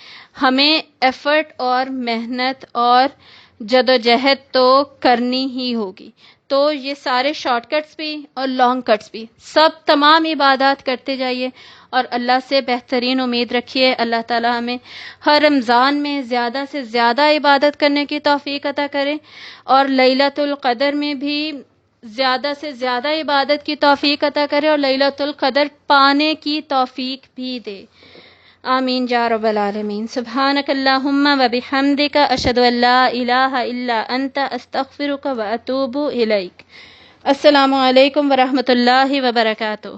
ہمیں ایفرٹ اور محنت اور جدوجہد تو کرنی ہی ہوگی. تو یہ سارے شارٹ کٹس بھی اور لانگ کٹس بھی، سب تمام عبادات کرتے جائیے اور اللہ سے بہترین امید رکھیے. اللہ تعالی ہمیں ہر رمضان میں زیادہ سے زیادہ عبادت کرنے کی توفیق عطا کرے اور لیلۃ القدر میں بھی زیادہ سے زیادہ عبادت کی توفیق عطا کرے اور لیلۃ القدر پانے کی توفیق بھی دے. آمین یا رب العالمین. سبحانک اللہم و بحمدک، اشہد ان لا الہ الا انت، استغفرک و اتوب الیک. السلام علیکم ورحمۃ اللہ وبرکاتہ.